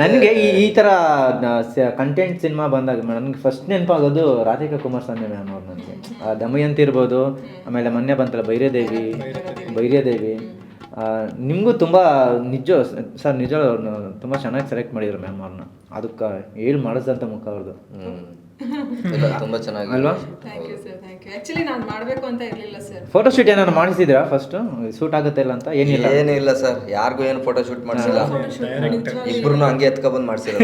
ನನಗೆ ಈ ಥರ ಕಂಟೆಂಟ್ ಸಿನಿಮಾ ಬಂದಾಗ ನನಗೆ ಫಸ್ಟ್ ನೆನಪಾಗೋದು ರಾಧಿಕಾ ಕುಮಾರಸ್ವಾಮಿ ಮ್ಯಾಮ್ ಅವ್ರು. ನನಗೆ ದಮಯಂತಿ ಇರ್ಬೋದು, ಆಮೇಲೆ ಮೊನ್ನೆ ಬಂತಲ್ಲ ಭೈರ್ಯದೇವಿ. ನಿಮಗೂ ತುಂಬ ನಿಜ ಅವ್ರನ್ನ ತುಂಬ ಚೆನ್ನಾಗಿ ಸೆಲೆಕ್ಟ್ ಮಾಡಿದ್ರು ಮ್ಯಾಮ್ ಅವ್ರನ್ನ. ಅದಕ್ಕೆ ಹೇಳಿ ಮಾಡಿಸಿದಂಥ ಮುಖ ಅವ್ರದ್ದು ತುಂಬ ಚೆನ್ನಾಗಿ ಅಲ್ವಾ? ಆಕ್ಚುಲಿ ನಾನು ಮಾಡಬೇಕು ಅಂತ ಇರಲಿಲ್ಲ ಸರ್. ಫೋಟೋ ಶೂಟ್ ಏನಾದ್ರು ಮಾಡಿಸಿದ್ರಾ ಫಸ್ಟ್? ಶೂಟ್ ಆಗುತ್ತೆ ಇಲ್ಲ ಅಂತ ಏನಿಲ್ಲ ಸರ್, ಯಾರಿಗೂ ಏನು ಫೋಟೋ ಶೂಟ್ ಮಾಡಿಸಿಲ್ಲ. ಇಬ್ರು ಹಂಗೆ ಎತ್ಕೊಬಂದು ಮಾಡಿಸಿಲ್ಲ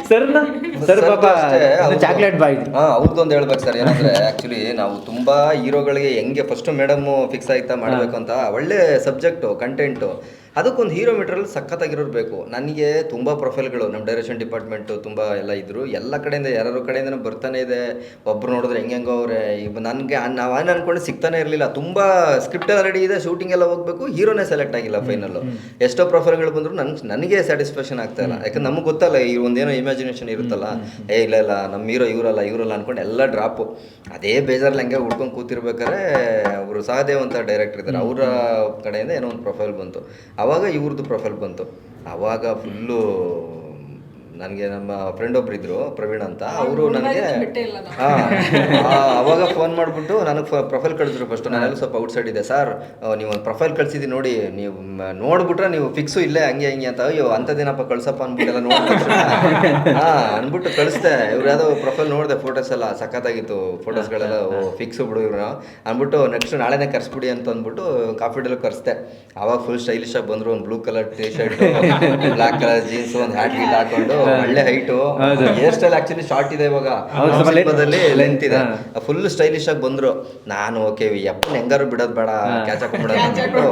ಸರ್ ಪಾಪ ಚಾಕ್ಲೇಟ್ ಬಾಯ್. ಅವ್ರದ್ದೊಂದು ಹೇಳ್ಬೇಕು ಸರ್, ಏನಂದ್ರೆ ಆಕ್ಚುಲಿ ನಾವು ತುಂಬಾ ಹೀರೋಗಳಿಗೆ ಹೆಂಗೆ ಫಸ್ಟ್ ಮೇಡಮ್ ಫಿಕ್ಸ್ ಆಯ್ತಾ ಮಾಡಬೇಕು ಅಂತ, ಒಳ್ಳೆ ಸಬ್ಜೆಕ್ಟು ಕಂಟೆಂಟು, ಅದಕ್ಕೊಂದು ಹೀರೋ ಮೆಟೀರಿಯಲ್ ಸಖತ್ತಾಗಿರೋರು ಬೇಕು. ನನಗೆ ತುಂಬ ಪ್ರೊಫೈಲ್ಗಳು ನಮ್ಮ ಡೈರೆಕ್ಷನ್ ಡಿಪಾರ್ಟ್ಮೆಂಟು ತುಂಬ ಎಲ್ಲ ಇದ್ದರು, ಎಲ್ಲ ಕಡೆಯಿಂದ ಯಾರು ಕಡೆಯಿಂದ ಬರ್ತಾನೆ ಇದೆ. ಒಬ್ರು ನೋಡಿದ್ರೆ ಹೆಂಗೆಂಗೋ ಅವರೇ. ಈಗ ನನಗೆ ನಾವು ಅನ್ಕೊಂಡು ಸಿಗ್ತಾನೆ ಇರಲಿಲ್ಲ. ತುಂಬ ಸ್ಕ್ರಿಪ್ಟ್ ಎಲ್ಲ ರೆಡಿ ಇದೆ, ಶೂಟಿಂಗ್ ಎಲ್ಲ ಹೋಗಬೇಕು, ಹೀರೋನೇ ಸೆಲೆಕ್ಟ್ ಆಗಿಲ್ಲ ಫೈನಲ್ಲು. ಎಷ್ಟೋ ಪ್ರೊಫೈಲ್ಗಳು ಬಂದರು, ನನಗೆ ಸ್ಯಾಟಿಸ್ಫ್ಯಾಕ್ಷನ್ ಆಗ್ತಾ ಇಲ್ಲ. ಯಾಕಂದ್ರೆ ನಮಗೆ ಗೊತ್ತಲ್ಲ, ಈ ಒಂದೇನೋ ಇಮ್ಯಾಜಿನೇಷನ್ ಇರುತ್ತಲ್ಲ, ಇಲ್ಲ ನಮ್ಮ ಹೀರೋ ಇವರಲ್ಲ ಅನ್ಕೊಂಡು ಎಲ್ಲ ಡ್ರಾಪು. ಅದೇ ಬೇಜಾರಲ್ಲಿ ಹಂಗೆ ಹುಡ್ಕೊಂಡು ಕೂತಿರ್ಬೇಕಾದ್ರೆ ಅವರು ಸಹದೇವ್ ಅಂತ ಡೈರೆಕ್ಟರ್ ಇದ್ದಾರೆ, ಅವರ ಕಡೆಯಿಂದ ಏನೋ ಒಂದು ಪ್ರೊಫೈಲ್ ಬಂತು. ಆವಾಗ ಇವ್ರದ್ದು ಪ್ರೊಫೈಲ್ ಬಂತು. ಆವಾಗ ಫುಲ್ಲು ನನಗೆ ನಮ್ಮ ಫ್ರೆಂಡ್ ಒಬ್ರು ಇದ್ರು, ಪ್ರವೀಣ್ ಅಂತ, ಅವರು ನನಗೆ ಅವಾಗ ಫೋನ್ ಮಾಡಿಬಿಟ್ಟು ನನಗೆ ಪ್ರೊಫೈಲ್ ಕಳಿಸಿದ್ರು. ಫಸ್ಟು ನಾನೆಲ್ಲ ಸ್ವಲ್ಪ ಔಟ್ಸೈಡ್ ಇದೆ, ಸರ್ ನೀವು ಒಂದು ಪ್ರೊಫೈಲ್ ಕಳಿಸಿದ್ದು ನೋಡಿ, ನೀವು ನೋಡ್ಬಿಟ್ರೆ ನೀವು ಫಿಕ್ಸು ಇಲ್ಲೇ ಹಂಗೆ ಅಂತ. ಅಯ್ಯೋ ಅಂಥದ್ದೇನಪ್ಪ ಕಳ್ಸಪ್ಪ ಅಂದ್ಬಿಟ್ಟೆಲ್ಲ ನೋಡ್ಬಿಟ್ಟು ಅಂದ್ಬಿಟ್ಟು ಕಳಿಸ್ದೆ. ಇವ್ರು ಯಾವುದೋ ಪ್ರೊಫೈಲ್ ನೋಡಿದೆ, ಫೋಟೋಸ್ ಎಲ್ಲ ಸಖತ್ತಾಗಿತ್ತು, ಫೋಟೋಸ್ಗಳೆಲ್ಲ ಫಿಕ್ಸು ಬಿಡು ಇವ್ರು ಅಂದ್ಬಿಟ್ಟು, ನೆಕ್ಸ್ಟ್ ನಾಳೆನೇ ಕರ್ಸ್ಬಿಡಿ ಅಂತ ಅಂದ್ಬಿಟ್ಟು ಕಾಫಿ ಡೇಲಿ ಕರೆಸ್ದೆ. ಆವಾಗ ಫುಲ್ ಸ್ಟೈಲಿಶ್ ಆಗಿ ಬಂದರು. ಒಂದು blue colour T shirt, black colour jeans, ಒಂದು ಹ್ಯಾಟ್ ಗೀಟ್ ಹಾಕೊಂಡು, ಒಳ್ಳೆ height, hair style actually short ಇದೆ, ಇವಾಗ ಲೆಂತ್ ಇದೆ, ಫುಲ್ ಸ್ಟೈಲಿಶ್ ಆಗಿ ಬಂದ್ರು. ನಾನು ಓಕೆ ಯಪ್ಪನ್ ಹೆಂಗಾರು ಬಿಡೋದು ಬೇಡ, ಕ್ಯಾಚ್ ಹಾಕೊಂಡ್ಬಿಡೋದು ಅಂದ್ಬಿಟ್ಟು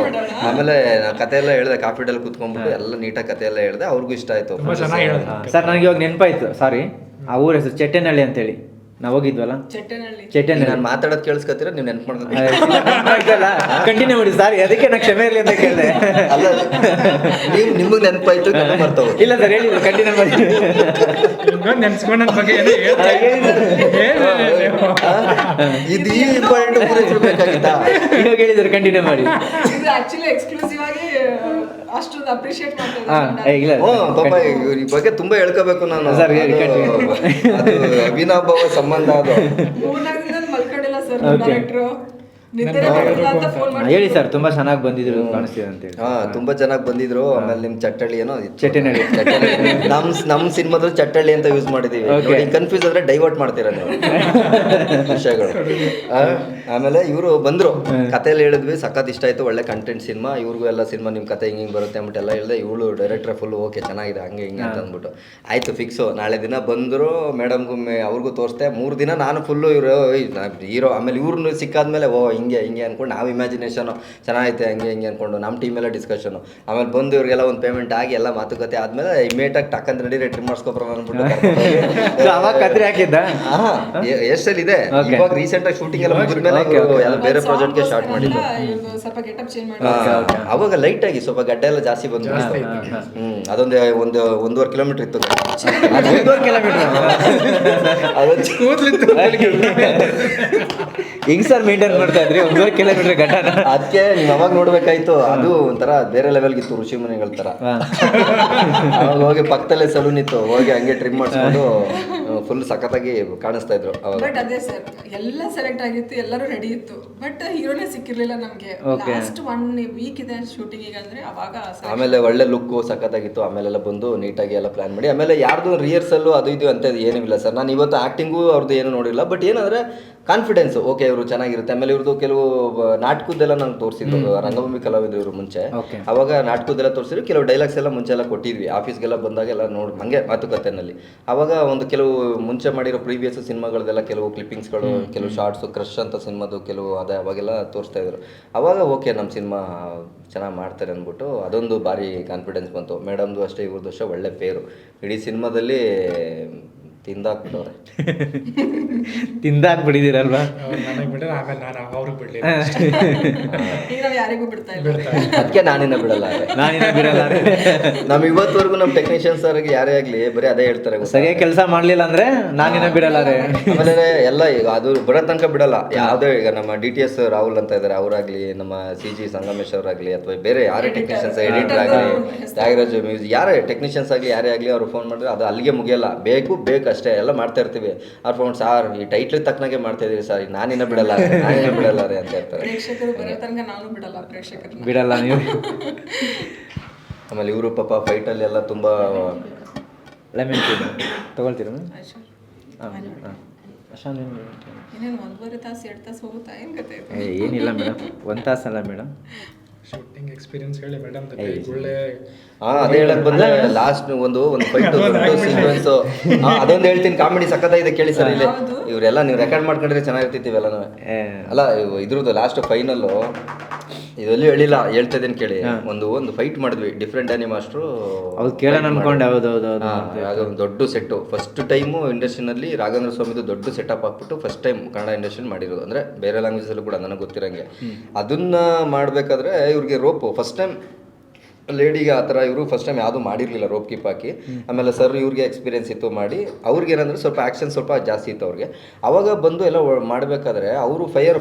ಆಮೇಲೆ ಕತೆ ಎಲ್ಲ ಹೇಳಿದೆ, ಕಾಫಿ ಡೇಲಿ ಕುತ್ಕೊಂಡ್ಬಿಟ್ಟು ಎಲ್ಲ ನೀಟಾಗಿ ಕತೆ ಎಲ್ಲ ಹೇಳಿದೆ. ಅವ್ರಿಗೂ ಇಷ್ಟ ಆಯ್ತು ಸರ್. ನನಗೆ ಇವಾಗ ನೆನಪಾಯ್ತು, ಸಾರಿ, ಆ ಊರ ಹೆಸರು ಚೆಟ್ಟೆನಹಳ್ಳಿ ಅಂತೇಳಿ ನಾವು ಹೋಗಿದ್ವಲ್ಲ, ಚೆಟ್ಟೆನಹಳ್ಳಿ. ನಾನು ಮಾತಾಡೋದು ಕೇಳಿಸ್ಕೊತೀರ, ನೀವು ನೆನ್ಪು ಮಾಡ್ಕೊಂಡು ಕಂಟಿನ್ಯೂ ಮಾಡಿ. ಸಾರಿ, ಅದಕ್ಕೆ ನಾನು ಕ್ಷಮೆ ಇರಲಿ ಅಂತ ಕೇಳಿದೆ. ಅಲ್ಲ, ನಿಮಗೆ ನೆನಪಾಯ್ತು, ಬರ್ತಾವೆ. ಇಲ್ಲ ಸರ್, ಹೇಳಿದ್ರು ಕಂಟಿನ್ಯೂ ಮಾಡಿ. ಇದು ಇಂಪಾರ್ಟೆಂಟ್ ಬೇಕಾಗಿತ್ತಾ? ಇವಾಗ ಹೇಳಿದ್ರು ಕಂಟಿನ್ಯೂ ಮಾಡಿ. ಎಕ್ಸ್ಕ್ಲೂಸಿವ್ ಆಗಿ ಅಷ್ಟೊಂದು ಅಪ್ರಿಶಿಯೇಟ್ ಮಾಡ್ತಾರೆ. ಪಾಪ ಈ ಬಗ್ಗೆ ತುಂಬಾ ಹೇಳ್ಕೋಬೇಕು ನಾನು. ಅದು ಅವಿನಾಭಾವ ಸಂಬಂಧ. ಅದು ಮಲ್ಕೊಂಡಿಲ್ಲ ಸರ್ ಡೈರೆಕ್ಟ್ರು. ಹೇಳಿ ಸರ್, ತುಂಬಾ ಚೆನ್ನಾಗಿ ಬಂದಿದ್ರು ಕಾಣಿಸ್ತಿದೆ ಅಂತ ಹೇಳಿ. ತುಂಬಾ ಚೆನ್ನಾಗಿ ಬಂದಿದ್ರು. ಆಮೇಲೆ ನಿಮ್ ಚಟ್ಟಳ್ಳಿ ಏನೋ ಚೆಟ್ಟೆನಹಳ್ಳಿ, ನಮ್ ಸಿನಿಮಾದಲ್ಲಿ ಚಟ್ಟಳ್ಳಿ ಅಂತ ಯೂಸ್ ಮಾಡಿದೀವಿ. ಕನ್ಫ್ಯೂಸ್ ಆದ್ರೆ ಡೈವರ್ಟ್ ಮಾಡ್ತೀರಾ ನೀವು ವಿಷಯಗಳು. ಆಮೇಲೆ ಇವರು ಬಂದ್ರು, ಕಥೆಯಲ್ಲಿ ಹೇಳಿದ್ವಿ, ಸಖತ್ ಇಷ್ಟ ಆಯ್ತು, ಒಳ್ಳೆ ಕಂಟೆಂಟ್ ಸಿನಿಮಾ, ಇವ್ರಿಗೂ ಎಲ್ಲ ಸಿನಿಮಾ ನಿಮ್ ಕತೆ ಹಿಂಗೆ ಬರುತ್ತೆ ಅಂದ್ಬಿಟ್ಟು ಎಲ್ಲ ಹೇಳಿದೆ. ಇವಳು ಡೈರೆಕ್ಟರ್ ಫುಲ್ ಓಕೆ ಚೆನ್ನಾಗಿದೆ ಹಂಗೆ ಹಿಂಗೆ ಅಂತ ಅಂದ್ಬಿಟ್ಟು ಆಯ್ತು ಫಿಕ್ಸು. ನಾಳೆ ದಿನ ಬಂದ್ರು, ಮೇಡಮ್ಗೂ ಅವ್ರಿಗೂ ತೋರಿಸ್ದೆ. 3 ದಿನ ನಾನು ಫುಲ್ಲು ಇವರು ಹೀರೋ. ಆಮೇಲೆ ಇವ್ರನ್ನ ಸಿಕ್ಕಾದ್ಮೇಲೆ ಹಿಂಗೆ ಅನ್ಕೊಂಡು ನಾವು ಇಮ್ಯಾಜಿನೇಷನು ಚೆನ್ನಾಗೈತೆ ಹಂಗೆ ಅನ್ಕೊಂಡು ನಮ್ಮ ಟೀಮೆಲ್ಲ ಡಿಸ್ಕಷನು. ಆಮೇಲೆ ಬಂದು ಇವ್ರಿಗೆಲ್ಲ ಒಂದು ಪೇಮೆಂಟ್ ಆಗಿ ಎಲ್ಲ ಮಾತುಕತೆ ಆದ್ಮೇಲೆ ಇಮಿಡಿಯೇಟಾಗಿ ಟಕ್ಕಂತ ರೆಡಿ ಟ್ರಿಮ್ ಮಾಡಿಸ್ಕೊಬ್ರ ಅಂದ್ಬಿಟ್ಟು ಎಷ್ಟಲ್ಲಿ ಇದೆ. ಇವಾಗ ರೀಸೆಂಟ್ ಆಗಿ ಶೂಟಿಂಗ್ ಎಲ್ಲ ಮುಗಿದ್ಮೇಲೆ ಎಲ್ಲ ಬೇರೆ ಪ್ರಾಜೆಕ್ಟ್ಗೆ ಸ್ಟಾರ್ಟ್ ಮಾಡಿದ್ರು. ಅವಾಗ ಲೈಟ್ ಆಗಿ ಸ್ವಲ್ಪ ಗಡ್ಡೆ ಎಲ್ಲ ಜಾಸ್ತಿ ಬಂದು ಅದೊಂದು 1.5 ಕಿಲೋಮೀಟರ್ ಇತ್ತು. ಹಿಂಗ್ ಸರ್ ಮೇಂಟೈನ್ ಮಾಡ್ತಾ ಇದ್ರಿ 1.5 ಕಿಲೋಮೀಟರ್ ಗಡ್ಡ. ಅದಕ್ಕೆ ನೀವು ಅವಾಗ ನೋಡ್ಬೇಕಾಯ್ತು, ಅದು ಒಂಥರ ಬೇರೆ ಲೆವೆಲ್ಗಿತ್ತು, ಋಷಿ ಮನೆಗಳ ತರ. ಅವಾಗ ಹೋಗಿ ಪಕ್ಕದಲ್ಲೇ ಸಲೂನ್ ಇತ್ತು, ಹೋಗಿ ಹಂಗೆ ಟ್ರಿಮ್ ಮಾಡಿಸ್ಕೊಂಡು ಫುಲ್ ಸಖತ್ತಾಗಿ ಕಾಣಿಸ್ತಾ ಇದ್ರು ಅವಾಗ. ಬಟ್ ಅದೇ ಸರ್, ಎಲ್ಲ ಸೆಲೆಕ್ಟ್ ಆಗಿತ್ತು, ಎಲ್ಲರೂ ರೆಡಿ ಇತ್ತು, ಬಟ್ ಹೀರೋನೇ ಸಿಕ್ಕಿರ್ಲಿಲ್ಲ ನಮ್ಗೆ. ಲಾಸ್ಟ್ 1 ವೀಕ್ ಇದೆ ಶೂಟಿಂಗ್ ಅಂದ್ರೆ ಅವಾಗ. ಆಮೇಲೆ ಒಳ್ಳೆ ಲುಕ್ ಸಖತ್ತಾಗಿತ್ತು. ಆಮೇಲೆಲ್ಲ ಬಂದು ನೀಟಾಗಿ ಎಲ್ಲ ಪ್ಲಾನ್ ಮಾಡಿ, ಆಮೇಲೆ ಯಾರ್ದು ರಿಹರ್ಸಲ್ ಅದು ಇದು ಅಂತ ಏನೂ ಇಲ್ಲ ಸರ್. ನಾನು ಇವತ್ತು ಆಕ್ಟಿಂಗು ಅವ್ರದ್ದು ಏನು ನೋಡಿಲ್ಲ, ಬಟ್ ಏನಂದ್ರೆ ಕಾನ್ಫಿಡೆನ್ಸ್ ಓಕೆ ಇವರು ಚೆನ್ನಾಗಿರುತ್ತೆ. ಆಮೇಲೆ ಇವ್ರದ್ದು ಕೆಲವು ನಾಟಕದ್ದೆಲ್ಲ ನಂಗೆ ತೋರಿಸಿದ್ರು, ರಂಗಭೂಮಿ ಕಲಾವಿದರು ಇವರು ಮುಂಚೆ. ಅವಾಗ ನಾಟಕದ್ದೆಲ್ಲ ತೋರಿಸಿದ್ರು, ಕೆಲವು ಡೈಲಾಗ್ಸ್ ಎಲ್ಲ ಮುಂಚೆ ಎಲ್ಲ ಕೊಟ್ಟಿದ್ವಿ, ಆಫೀಸ್ಗೆಲ್ಲ ಬಂದಾಗ ಎಲ್ಲ ನೋಡಿ ಹಂಗೆ ಮಾತುಕತೆನಲ್ಲಿ. ಅವಾಗ ಒಂದು ಕೆಲವು ಮುಂಚೆ ಮಾಡಿರೋ ಪ್ರೀವಿಯಸ್ ಸಿನಿಮಾಗಳದೆಲ್ಲ ಕೆಲವು ಕ್ಲಿಪ್ಪಿಂಗ್ಸ್ಗಳು, ಕೆಲವು ಶಾರ್ಟ್ಸು, ಕ್ರಶ್ ಅಂತ ಸಿನಿಮಾದು ಕೆಲವು ಅದೇ ಅವಾಗೆಲ್ಲ ತೋರಿಸ್ತಾ ಇದ್ರು. ಅವಾಗ ಓಕೆ ನಮ್ಮ ಸಿನಿಮಾ ಚೆನ್ನಾಗಿ ಮಾಡ್ತಾರೆ ಅಂದ್ಬಿಟ್ಟು ಅದೊಂದು ಭಾರಿ ಕಾನ್ಫಿಡೆನ್ಸ್ ಬಂತು. ಮೇಡಮ್ದು ಅಷ್ಟೇ, ಇವ್ರದ್ದು ಅಷ್ಟೇ ಒಳ್ಳೆ ಪೇರು. ಇಡೀ ಸಿನಿಮಾದಲ್ಲಿ ತಿಂದಾಕ್ಬಿಟ್ಟವ್ರೆ. ತಿಂದಾಕ್ಬಿಟ್ಟಿದ್ದೀರಲ್ವಾ? ನನಗೆ ಬಿಟ್ಟರೆ ಆಮೇಲೆ ನಾನು ಅವ್ರಿಗೆ ಬಿಡಲಿ. ಈಗ ನಾವು ಯಾರಿಗೂ ಬಿಡ್ತಾ ಇಲ್ಲ. ಅದಕ್ಕೆ ನಾನಿನ್ನ ಬಿಡಲ್ಲ. ನಾನಿನ್ನ ಬಿಡಲ್ಲ. ನಮ್ ಇವತ್ತವರೆಗೂ ನಮ್ಮ ಟೆಕ್ನಿಷಿಯನ್ಸ್ ಅವ್ರಿಗೆ ಯಾರೇ ಆಗ್ಲಿ ಬರೀ ಅದೇ ಹೇಳ್ತಾರೆ, ಸರಿಯಾಗಿ ಕೆಲಸ ಮಾಡ್ಲಿಲ್ಲ ಅಂದ್ರೆ ನಾನಿನ್ನ ಬಿಡಲ್ಲ ರೀ. ಆಮೇಲೆ ಎಲ್ಲ ಈಗ ಅದು ಬರೋ ತನಕ ಬಿಡಲ್ಲ. ಯಾವುದೇ ಈಗ ನಮ್ಮ DTS ರಾಹುಲ್ ಅಂತ ಇದ್ದಾರೆ, ಅವರಾಗ್ಲಿ ನಮ್ಮ CG ಸಂಗಮೇಶ್ ಅವರಾಗ್ಲಿ ಅಥವಾ ಬೇರೆ ಯಾರೇ ಟೆಕ್ನಿಷಿಯನ್ಸ್, ಎಡಿಟರ್ ಆಗಲಿ, ತ್ಯಾಗರಾಜ್ ಮ್ಯೂಸಿಕ್ ಯಾರೇ ಟೆಕ್ನಿಷಿಯನ್ಸ್ ಆಗಲಿ ಯಾರೇ ಆಗಲಿ ಅವ್ರು ಫೋನ್ ಮಾಡಿದ್ರೆ ಅದು ಅಲ್ಲಿಗೆ ಮುಗಿಯಲ್ಲ. ಬೇಕು ಅಷ್ಟೇ ಎಲ್ಲ ಮಾಡ್ತಾ ಇರ್ತೀವಿ. ಅವ್ರು ಫೋನ್ ಸಾರ್ ಈ ಟೈಟ್ಲ್ ತಕ್ಕನಾಗೆ ಮಾಡ್ತಾ ಇದೀವಿ ಸರ್, ನಾನಿನ್ನ ಬಿಡಲ್ಲ ರೀ ಅಂತ ಹೇಳ್ತಾರೆ. ಪ್ರೇಕ್ಷಕರು ಬರೋ ತನಕ ನಾನು ಬಿಡಲ್ಲ ಪ್ರೇಕ್ಷಕರನ್ನ. ಬಿಡಲ್ಲ ನೀವು. ಆಮೇಲೆ ಇವರು ಪಾಪ ಫೈಟಲ್ಲಿ ಎಲ್ಲ ತುಂಬ ಲೆಮನ್ ಟೀ ತೊಗೊಳ್ತೀರ? ಆಯ್ತು. ಹಾಂ ಅಶಾನ್ ಇನ್ನೇನು 1.5 ತಾಸು 2 ತಾಸು ಹೋಗುತ್ತಾ ಏನು ಕತೆ? ಏನಿಲ್ಲ ಮೇಡಮ್, 1 ತಾಸಲ್ಲ ಮೇಡಮ್. ಶೂಟಿಂಗ್ ಎಕ್ಸ್ಪೀರಿಯನ್ಸ್ ಹೇಳಿ ಮೇಡಮ್. ಒಳ್ಳೆ ಅದೇ ಹೇಳಕ್ ಬಂದ್ರೆ ಲಾಸ್ಟ್ ಒಂದು ಫೈಟ್ ಸೀಕ್ವೆನ್ಸ್ ಅದೊಂದು ಹೇಳ್ತೀನಿ, ಕಾಮಿಡಿ ಸಖತ್ತಾಗಿದೆ ಕೇಳಿ ಸರ್. ಇಲ್ಲಿ ಇವರೆಲ್ಲ ನೀವು ರೆಕಾರ್ಡ್ ಮಾಡ್ಕೊಂಡ್ರೆ ಚೆನ್ನಾಗಿರ್ತಿತ್ತು ಇವೆಲ್ಲ. ಅಲ್ಲ ಇದ್ರದ್ದು ಲಾಸ್ಟ್ ಫೈನಲ್ಲು ಇದೆಲ್ಲಿ ಹೇಳಿಲ್ಲ, ಹೇಳ್ತಾ ಇದ್ದೀನಿ ಕೇಳಿ. ಒಂದು ಫೈಟ್ ಮಾಡಿದ್ವಿ ಡಿಫ್ರೆಂಟ್ ಆನಿ ಮಾಸ್ಟ್ರು. ಹೌದು ಕೇಳೋಣ ಅನ್ಕೊಂಡೆ. ಹೌದೌದು. ಅದೊಂದು ದೊಡ್ಡ ಸೆಟ್ಟು, ಫಸ್ಟ್ ಟೈಮು ಇಂಡಸ್ಟ್ರಿನಲ್ಲಿ ರಾಘವೇಂದ್ರ ಸ್ವಾಮಿದು ದೊಡ್ಡ ಸೆಟಪ್ ಹಾಕ್ಬಿಟ್ಟು ಫಸ್ಟ್ ಟೈಮ್ ಕನ್ನಡ ಇಂಡಸ್ಟ್ರಿಯಲ್ಲಿ ಮಾಡಿರೋದು. ಅಂದರೆ ಬೇರೆ ಲ್ಯಾಂಗ್ವೇಜಲ್ಲೂ ಕೂಡ ನನಗೆ ಗೊತ್ತಿರಂಗೆ ಅದನ್ನ ಮಾಡಬೇಕಾದ್ರೆ ಇವ್ರಿಗೆ ರೋಪು ಫಸ್ಟ್ ಟೈಮ್ ಲೇಡಿಗೆ ಆ ಥರ ಇವರು ಫಸ್ಟ್ ಟೈಮ್ ಯಾವುದೂ ಮಾಡಿರಲಿಲ್ಲ ರೋಪ್ ಕೀಪ್ ಹಾಕಿ. ಆಮೇಲೆ ಸರ್ ಇವ್ರಿಗೆ ಎಕ್ಸ್ಪೀರಿಯನ್ಸ್ ಇತ್ತು ಮಾಡಿ. ಅವ್ರಿಗೆ ಏನಂದರೆ ಸ್ವಲ್ಪ ಆ್ಯಕ್ಷನ್ ಸ್ವಲ್ಪ ಜಾಸ್ತಿ ಇತ್ತು ಅವ್ರಿಗೆ. ಅವಾಗ ಬಂದು ಎಲ್ಲ ಮಾಡಬೇಕಾದ್ರೆ ಅವರು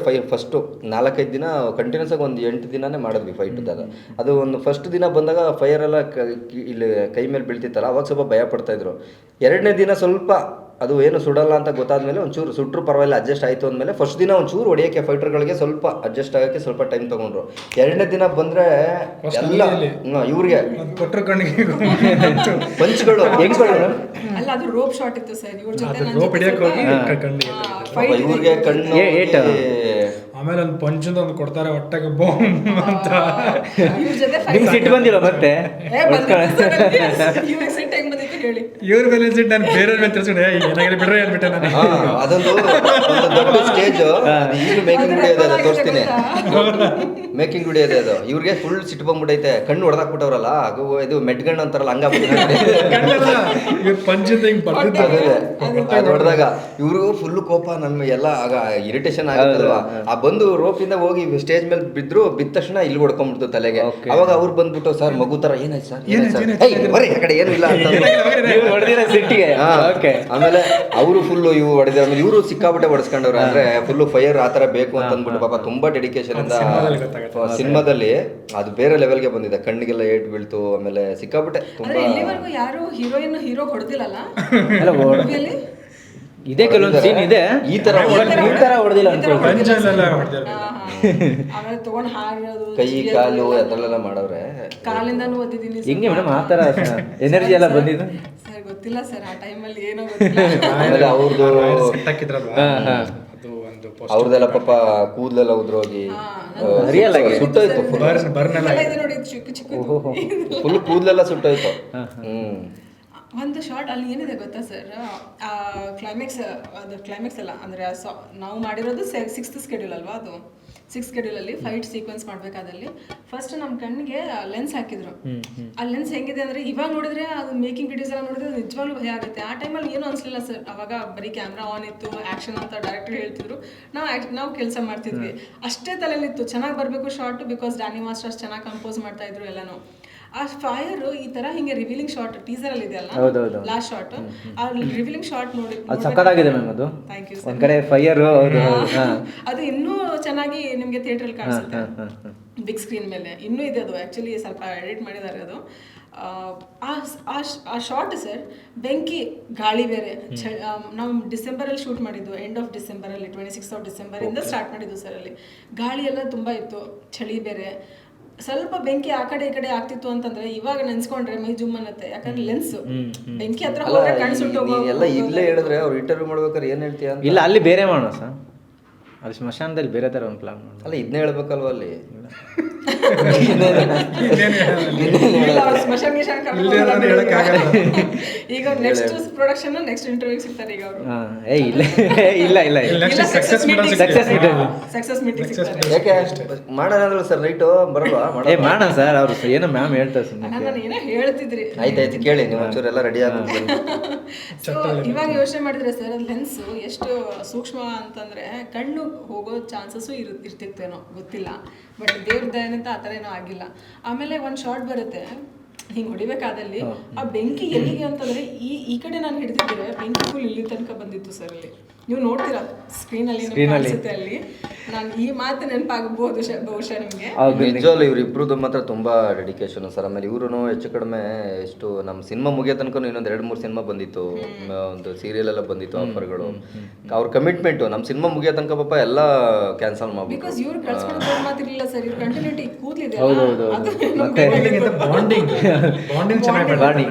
ಫಸ್ಟು 4-5 ದಿನ ಕಂಟಿನ್ಯೂಸ್ ಆಗಿ ಒಂದು 8 ದಿನನೇ ಮಾಡಿದ್ವಿ ಫೈಟ್ದಾಗ. ಅದು ಒಂದು ಫಸ್ಟ್ ದಿನ ಬಂದಾಗ ಫೈರೆಲ್ಲ ಇಲ್ಲಿ ಕೈ ಮೇಲೆ ಬೀಳ್ತಿತ್ತಲ್ಲ, ಅವಾಗ ಸ್ವಲ್ಪ ಭಯ ಪಡ್ತಾಯಿದ್ರು. 2ನೇ ದಿನ ಸ್ವಲ್ಪ ಅದು ಏನು ಸುಡಲ್ಲ ಅಂತ ಗೊತ್ತಾದ್ಮೇಲೆ ಒಂಚೂರು ಸುಟ್ಟರು ಪರವಾಗಿಲ್ಲ ಅಡ್ಜಸ್ಟ್ ಆಯಿತು ಅಂದಮೇಲೆ ಫಸ್ಟ್ ದಿನ ಒಂಚೂರು ಹೊಡೆಯೋಕ್ಕೆ ಫೈಟರ್ಗಳಿಗೆ ಸ್ವಲ್ಪ ಅಡ್ಜಸ್ಟ್ ಆಗೋಕ್ಕೆ ಸ್ವಲ್ಪ ಟೈಮ್ ತೊಗೊಂಡ್ರು. 2ನೇ ದಿನ ಬಂದರೆ ಎಲ್ಲ ಇವ್ರಿಗೆ ಕೊಟ್ಟರು ಕಣ್ಣಿಗೆ ಪಂಚ್ಗಳು ಅಲ್ಲ ಅದು ರೋಪ್ ಶಾಟ್ ಇತ್ತು ಸರ್ ಇವ್ರ ಜೊತೆ. ರೋಪ್ ಹಿಡಿಯಕ್ಕೆ ಹೋಗಿ ಕಣ್ಣಿಗೆ ಇವ್ರಿಗೆ ಕಣ್ಣು ಆಮೇಲೆ ಒಂದು ಪಂಚದ ಒಂದು ಕೊಡ್ತಾರೆ ಹೊಟ್ಟೆಗೆ ಬಾಂಬ್ ಅಂತ. ಇವ್ರ ಜೊತೆ ನಿಮ್ಗೆ ಸಿಟ್ಟು ಬಂದಿಲ್ಲ ಮತ್ತೆ? ಇವಾಗ ಸಿಟ್ಟು ಹೆಂಗ್ ಬಂದಿತ್ತು ಹೇಳಿ. ಇವ್ರ ಮೇಲೆ ಸಿಟ್ಟು ನಾನು ಬೇರೆಯವ್ರ ಮೇಲೆ ತಿಳ್ಸ್ಕೊಂಡು ಏನಾಗಿದೆ ಬಿಡ್ರೆ ಅಂದ್ಬಿಟ್ಟೆ ನಾನು. ಅದೊಂದು ದೊಡ್ಡ ಸ್ಟೇಜ್. ಈಗ ಮೇಕಿಂಗ್ ವಿಡಿಯೋ ಇದೆ, ತೋರಿಸ್ತೀನಿ. ಮೇಕಿಂಗ್ ವಿಡಿಯೋ ಇದೆ ಅದು. ಇವ್ರಿಗೆ ಫುಲ್ ಸಿಟ್ಟು ಬಂದ್ಬಿಟ್ಟೈತೆ, ಕಣ್ಣು ಹೊಡೆದಾಕ್ಬಿಟ್ಟವ್ರಲ್ಲ. ಇದು ಮೆಟ್ಗಣ್ಣು ಅಂತಾರಲ್ಲ ಪಂಚದ ಹಿಂಗ್ ಅದು ಹೊಡೆದಾಗ ಇವ್ರಿಗೂ ಫುಲ್ ಕೋಪ. ನಮ್ಮ ಎಲ್ಲ ಆಗ ಇರಿಟೇಷನ್ ಆಗುತ್ತಲ್ವಾ. ಆ ಬಂದು ರೋಪಿಂದ ಹೋಗಿ ಸ್ಟೇಜ್ ಮೇಲೆ ಬಿದ್ರು, ಬಿದ್ದ ತಕ್ಷಣ ಇಲ್ಲಿ ಹೊಡ್ಕೊಂಡ್ಬಿಡ್ತು ತಲೆಗೆ. ಅವಾಗ ಅವ್ರು ಬಂದ್ಬಿಟ್ಟು ಸರ್ ಮಗು ತರ ಏನಾಯ್ತು ಸರ್ ಬರೀ ಆ ಕಡೆ ಏನು ಇಲ್ಲ ಅಂತ. ಆಮೇಲೆ ಅವರು ಫುಲ್ಲು ಇವು ಹೊಡೆದ. ಆಮೇಲೆ ಇವರು ಸಿಕ್ಕಾಬಿಟ್ಟೆ ಹೊಡೆಸ್ಕೊಂಡವ್ರು. ಅಂದ್ರೆ ಫುಲ್ ಫೈರ್ ಆ ತರ ಬೇಕು ಅಂತ ಅಂದ್ಬಿಟ್ಟು ಪಾಪ ತುಂಬಾ ಡೆಡಿಕೇಶನ್ ಇಂದ ಸಿನಿಮಾದಲ್ಲಿ ಅದು ಬೇರೆ ಲೆವೆಲ್ಗೆ ಬಂದಿದೆ. ಕಣ್ಣಿಗೆಲ್ಲ ಏಟ್ ಬೀಳ್ತು. ಆಮೇಲೆ ಸಿಕ್ಕಾಬಿಟ್ಟೆ ತುಂಬಾ. ಇಲ್ಲಿವರೆಗೂ ಯಾರು ಹೀರೋಯಿನ್ ಹೀರೋ ಹೊಡೆದಿಲ್ಲಲ್ಲ ಇದೇ ಕೆಲವೊಂದು ಸೀನ್ ಇದೆ ಈ ತರ ಹೊಡೆದಿಲ್ಲ ಆಮೇಲೆ ತಗೊಂಡ್ ಹಾರೋದು, ಕೈ ಕಾಲು ಅದರಲ್ಲೆಲ್ಲ ಮಾಡವ್ರೆ. ಕಾಲಿಂದಾನು ಓದಿದ್ದೀನಿ ಹೆಂಗೆ ಮೇಡಮ್ ಆ ತರ ಎನರ್ಜಿ ಎಲ್ಲ ಬಂದಿದ್ದು? ಸರ್ ಗೊತ್ತಿಲ್ಲ ಸರ್, ಆ ಟೈಮಲ್ಲಿ ಏನೋ ಗೊತ್ತಿಲ್ಲ. ಆಮೇಲೆ ಅವ್ರದ್ದು ಅವ್ರದ್ದೆಲ್ಲ ಪಾಪ ಕೂದಲೆಲ್ಲ ಉದ್ರೋಗಿ ಸುಟ್ಟೋಯ್ತು. ಫುಲ್ ಕೂದಲೆಲ್ಲ ಸುಟ್ಟೋಯ್ತು. ಒಂದು ಶಾರ್ಟ್ ಅಲ್ಲಿ ಏನಿದೆ ಗೊತ್ತಾ ಸರ್, ಕ್ಲೈಮ್ಯಾಕ್ಸ್ ಅಲ್ಲ ಅಂದರೆ ನಾವು ಮಾಡಿರೋದು 6th ಸ್ಕೆಡ್ಯೂಲ್ ಅಲ್ವಾ. ಅದು 6th ಸ್ಕೆಡ್ಯೂಲಲ್ಲಿ ಫೈಟ್ ಸೀಕ್ವೆನ್ಸ್ ಮಾಡಬೇಕಾದಲ್ಲಿ ಫಸ್ಟ್ ನಮ್ಮ ಕಣ್ಣಿಗೆ ಲೆನ್ಸ್ ಹಾಕಿದ್ರು. ಆ ಲೆನ್ಸ್ ಹೆಂಗಿದೆ ಅಂದರೆ ಇವಾಗ ನೋಡಿದ್ರೆ ಅದು ಮೇಕಿಂಗ್ ವಿಡಿಯೋಸ್ ಎಲ್ಲ ನೋಡಿದ್ರೆ ನಿಜವಾಗ್ಲೂ ಭಯ ಆಗುತ್ತೆ. ಆ ಟೈಮಲ್ಲಿ ಏನೂ ಅನಿಸ್ಲಿಲ್ಲ ಸರ್. ಅವಾಗ ಬರೀ ಕ್ಯಾಮ್ರಾ ಆನ್ ಇತ್ತು, ಆ್ಯಕ್ಷನ್ ಅಂತ ಡೈರೆಕ್ಟರ್ ಹೇಳ್ತಿದ್ರು, ನಾವು ಕೆಲಸ ಮಾಡ್ತಿದ್ವಿ. ಅಷ್ಟೇ ತಲೆಯಲ್ಲಿತ್ತು ಚೆನ್ನಾಗಿ ಬರಬೇಕು ಶಾರ್ಟ್, ಬಿಕಾಸ್ ಡ್ಯಾನಿ ಮಾಸ್ಟರ್ಸ್ ಚೆನ್ನಾಗಿ ಕಂಪೋಸ್ ಮಾಡ್ತಾ ಇದ್ರು ಎಲ್ಲನೂ. ಆ ಫೈರ್ ಈ ತರ ಹಿಂಗೆ ರಿವೀಲಿಂಗ್ ಶಾರ್ಟ್ ಟೀಸರ್ ಅಲ್ಲಿ ಇದೆಯಲ್ಲ ಲಾಸ್ಟ್ ಶಾರ್ಟ್, ಆ ರಿವೀಲಿಂಗ್ ಶಾರ್ಟ್ ನೋಡಿ ಸಕ್ಕತ್ತಾಗಿದೆ ಮ್ಯಾಮ್. ಅದು ಥ್ಯಾಂಕ್ ಯು ಒಂದ್ ಕಡೆ ಫೈರ್ ಅದು ಇನ್ನೂ ಚೆನ್ನಾಗಿ ನಿಮಗೆ ಥಿಯೇಟರ್ ಅಲ್ಲಿ ಕಾಣಿಸುತ್ತೆ ಬಿಗ್ ಸ್ಕ್ರೀನ್ ಮೇಲೆ. ಇನ್ನೂ ಇದೆ ಅದು, ಆಕ್ಚುಲಿ ಸ್ವಲ್ಪ ಎಡಿಟ್ ಮಾಡಿದ್ದಾರೆ ಅದು. ಆ ಶಾರ್ಟ್ ಸರ್, ಬೆಂಕಿ ಗಾಳಿ ಬೇರೆ. ನಾವು ಡಿಸೆಂಬರಲ್ಲಿ ಶೂಟ್ ಮಾಡಿದ್ದು, ಎಂಡ್ ಆಫ್ ಡಿಸೆಂಬರಲ್ಲಿ 26th ಡಿಸೆಂಬರಿಂದ ಸ್ಟಾರ್ಟ್ ಮಾಡಿದ್ದು ಸರ್. ಅಲ್ಲಿ ಗಾಳಿ ಎಲ್ಲ ತುಂಬ ಇತ್ತು, ಚಳಿ ಬೇರೆ. ಸ್ವಲ್ಪ ಬೆಂಕಿ ಆ ಕಡೆ ಈ ಕಡೆ ಆಗ್ತಿತ್ತು ಅಂತಂದ್ರೆ ಇವಾಗ ನೆನ್ಸ್ಕೊಂಡ್ರೆ ಮೈ ಜುಮ್ ಅನ್ನತ್ತೆ. ಯಾಕಂದ್ರೆ ಲೆನ್ಸ್ ಬೆಂಕಿ ಹತ್ರ ಹೋದ್ರೆ ಕಾಣಿಸುಟ್ಟು ಎಲ್ಲ ಇಲ್ಲೇ ಹೇಳಿದ್ರೆ ಅವ್ರು ಇಂಟರ್ವ್ಯೂ ಮಾಡ್ಬೇಕಾದ್ರೆ ಏನ್ ಹೇಳ್ತೀಯ? ಇಲ್ಲ ಅಲ್ಲಿ ಬೇರೆ ಮಾಡೋಣ ಸರ್, ಅಲ್ಲಿ ಸ್ಮಶಾನದಲ್ಲಿ ಬೇರೆ ತರ ಒಂದು ಪ್ಲಾನ್ ಮಾಡೋಣ. ಅಲ್ಲ ಇದನ್ನೇ ಹೇಳ್ಬೇಕಲ್ವ ಅಲ್ಲಿ. ಇಲ್ಲ, ಅವ್ರು ಸ್ಮಶಾನ ಗಿಶಾನ ಕರ್ಕೊಂಡು ಇಲ್ಲೇ ನಾನು ಹೇಳಕ್ಕಾಗಲ್ಲ. ಈಗ ನೆಕ್ಸ್ಟ್ ಪ್ರೊಡಕ್ಷನ್ ನೆಕ್ಸ್ಟ್ ಇಂಟರ್ವ್ಯೂ ಸಿಗ್ತಾರೆ ಈಗ ಅವರು. ಇಲ್ಲ Next success meeting Success meeting. Success meeting ಸಿಗ್ತಾರೆ. ಯಾಕೆ ಮಾಡೋಣ ಅಂದ್ರು ಸರ್ ನೈಟು ಬರಲ್ವಾ? ಮಾಡೋಣ ಸರ್, ಅವ್ರು ಏನೋ ಮ್ಯಾಮ್ ಹೇಳ್ತಾರೆ ಸುಮ್ಮನೆ. ನಾನು ಏನೋ ಹೇಳ್ತಿದ್ರಿ. ಆಯ್ತಾಯ್ತು ಕೇಳಿ, ನೀವು ಒಂಚೂರು ಎಲ್ಲ ರೆಡಿ ಆಗಿ ಸೊ ಇವಾಗ ಯೋಚನೆ ಮಾಡಿದ್ರೆ ಸರ್ ಅದು ಲೆನ್ಸ್ ಎಷ್ಟು ಸೂಕ್ಷ್ಮ ಅಂತಂದ್ರೆ ಕಣ್ಣು ಹೋಗೋ ಚಾನ್ಸಸ್ಸು ಇರ್ತಿತ್ತೇನೋ ಗೊತ್ತಿಲ್ಲ. ಬಟ್ ದೇವ್ರ ದಯನಿಂದ ಆ ಥರ ಏನೋ ಆಗಿಲ್ಲ. ಆಮೇಲೆ ಒಂದು ಶಾರ್ಟ್ ಬರುತ್ತೆ ಹಿಂಗೆ ಹೊಡಿಬೇಕಾದಲ್ಲಿ ಆ ಬೆಂಕಿ ಎಲ್ಲಿಗೆ ಅಂತಂದ್ರೆ ಈ ಕಡೆ ನಾನು ಹಿಡಿದಿದ್ದರೆ ಬೆಂಕಿ ಫುಲ್ ಇಲ್ಲಿ ತನಕ ಬಂದಿತ್ತು ಸರ್. ಅಲ್ಲಿ ನೀವು ನೋಡ್ತೀರಾ ಸ್ಕ್ರೀನಲ್ಲಿ ಕಾಣಿಸುತ್ತೆ ಅಲ್ಲಿ. ನಾನು ಈ ಮಾತು ನೆನಪಾಗಬಹುದು ಬಹುಶಃ ನಿಮಗೆ. ನಿಜವಲ್ಲ ಇವ್ರಿಬ್ರದ್ದು ಮಾತ್ರ ತುಂಬಾ ಡೆಡಿಕೇಶನ್ ಸರ್. ಆಮೇಲೆ ಇವ್ರು ಹೆಚ್ಚು ಕಡಿಮೆ ಎಷ್ಟು ನಮ್ಮ ಸಿನಿಮಾ ಮುಗಿಯೋ ತನಕ ಇನ್ನೊಂದು 2-3 ಸಿನಿಮಾ ಬಂದಿತ್ತು, ಒಂದು ಸೀರಿಯಲ್ ಎಲ್ಲ ಬಂದಿತ್ತು ಆಫರ್ಗಳು. ಅವ್ರ ಕಮಿಟ್ಮೆಂಟು ನಮ್ಮ ಸಿನಿಮಾ ಮುಗಿಯೋ ತನಕ ಪಾಪ ಎಲ್ಲ ಕ್ಯಾನ್ಸಲ್ ಮಾಡ್ಬಿಟ್ಟು. ಬಿಕಾಸ್ ಇವ್ರು ಕಳ್ಸ್ಕೊಳ್ಳೋದು ಮಾತಿರ್ಲಿಲ್ಲ ಸರ್. ಇವ್ರ ಕಂಟಿನ್ಯೂಟಿ ಕೂದಲಿದೆ ಬಾಂಡಿಂಗ್ ಚೆನ್ನಾಗಿ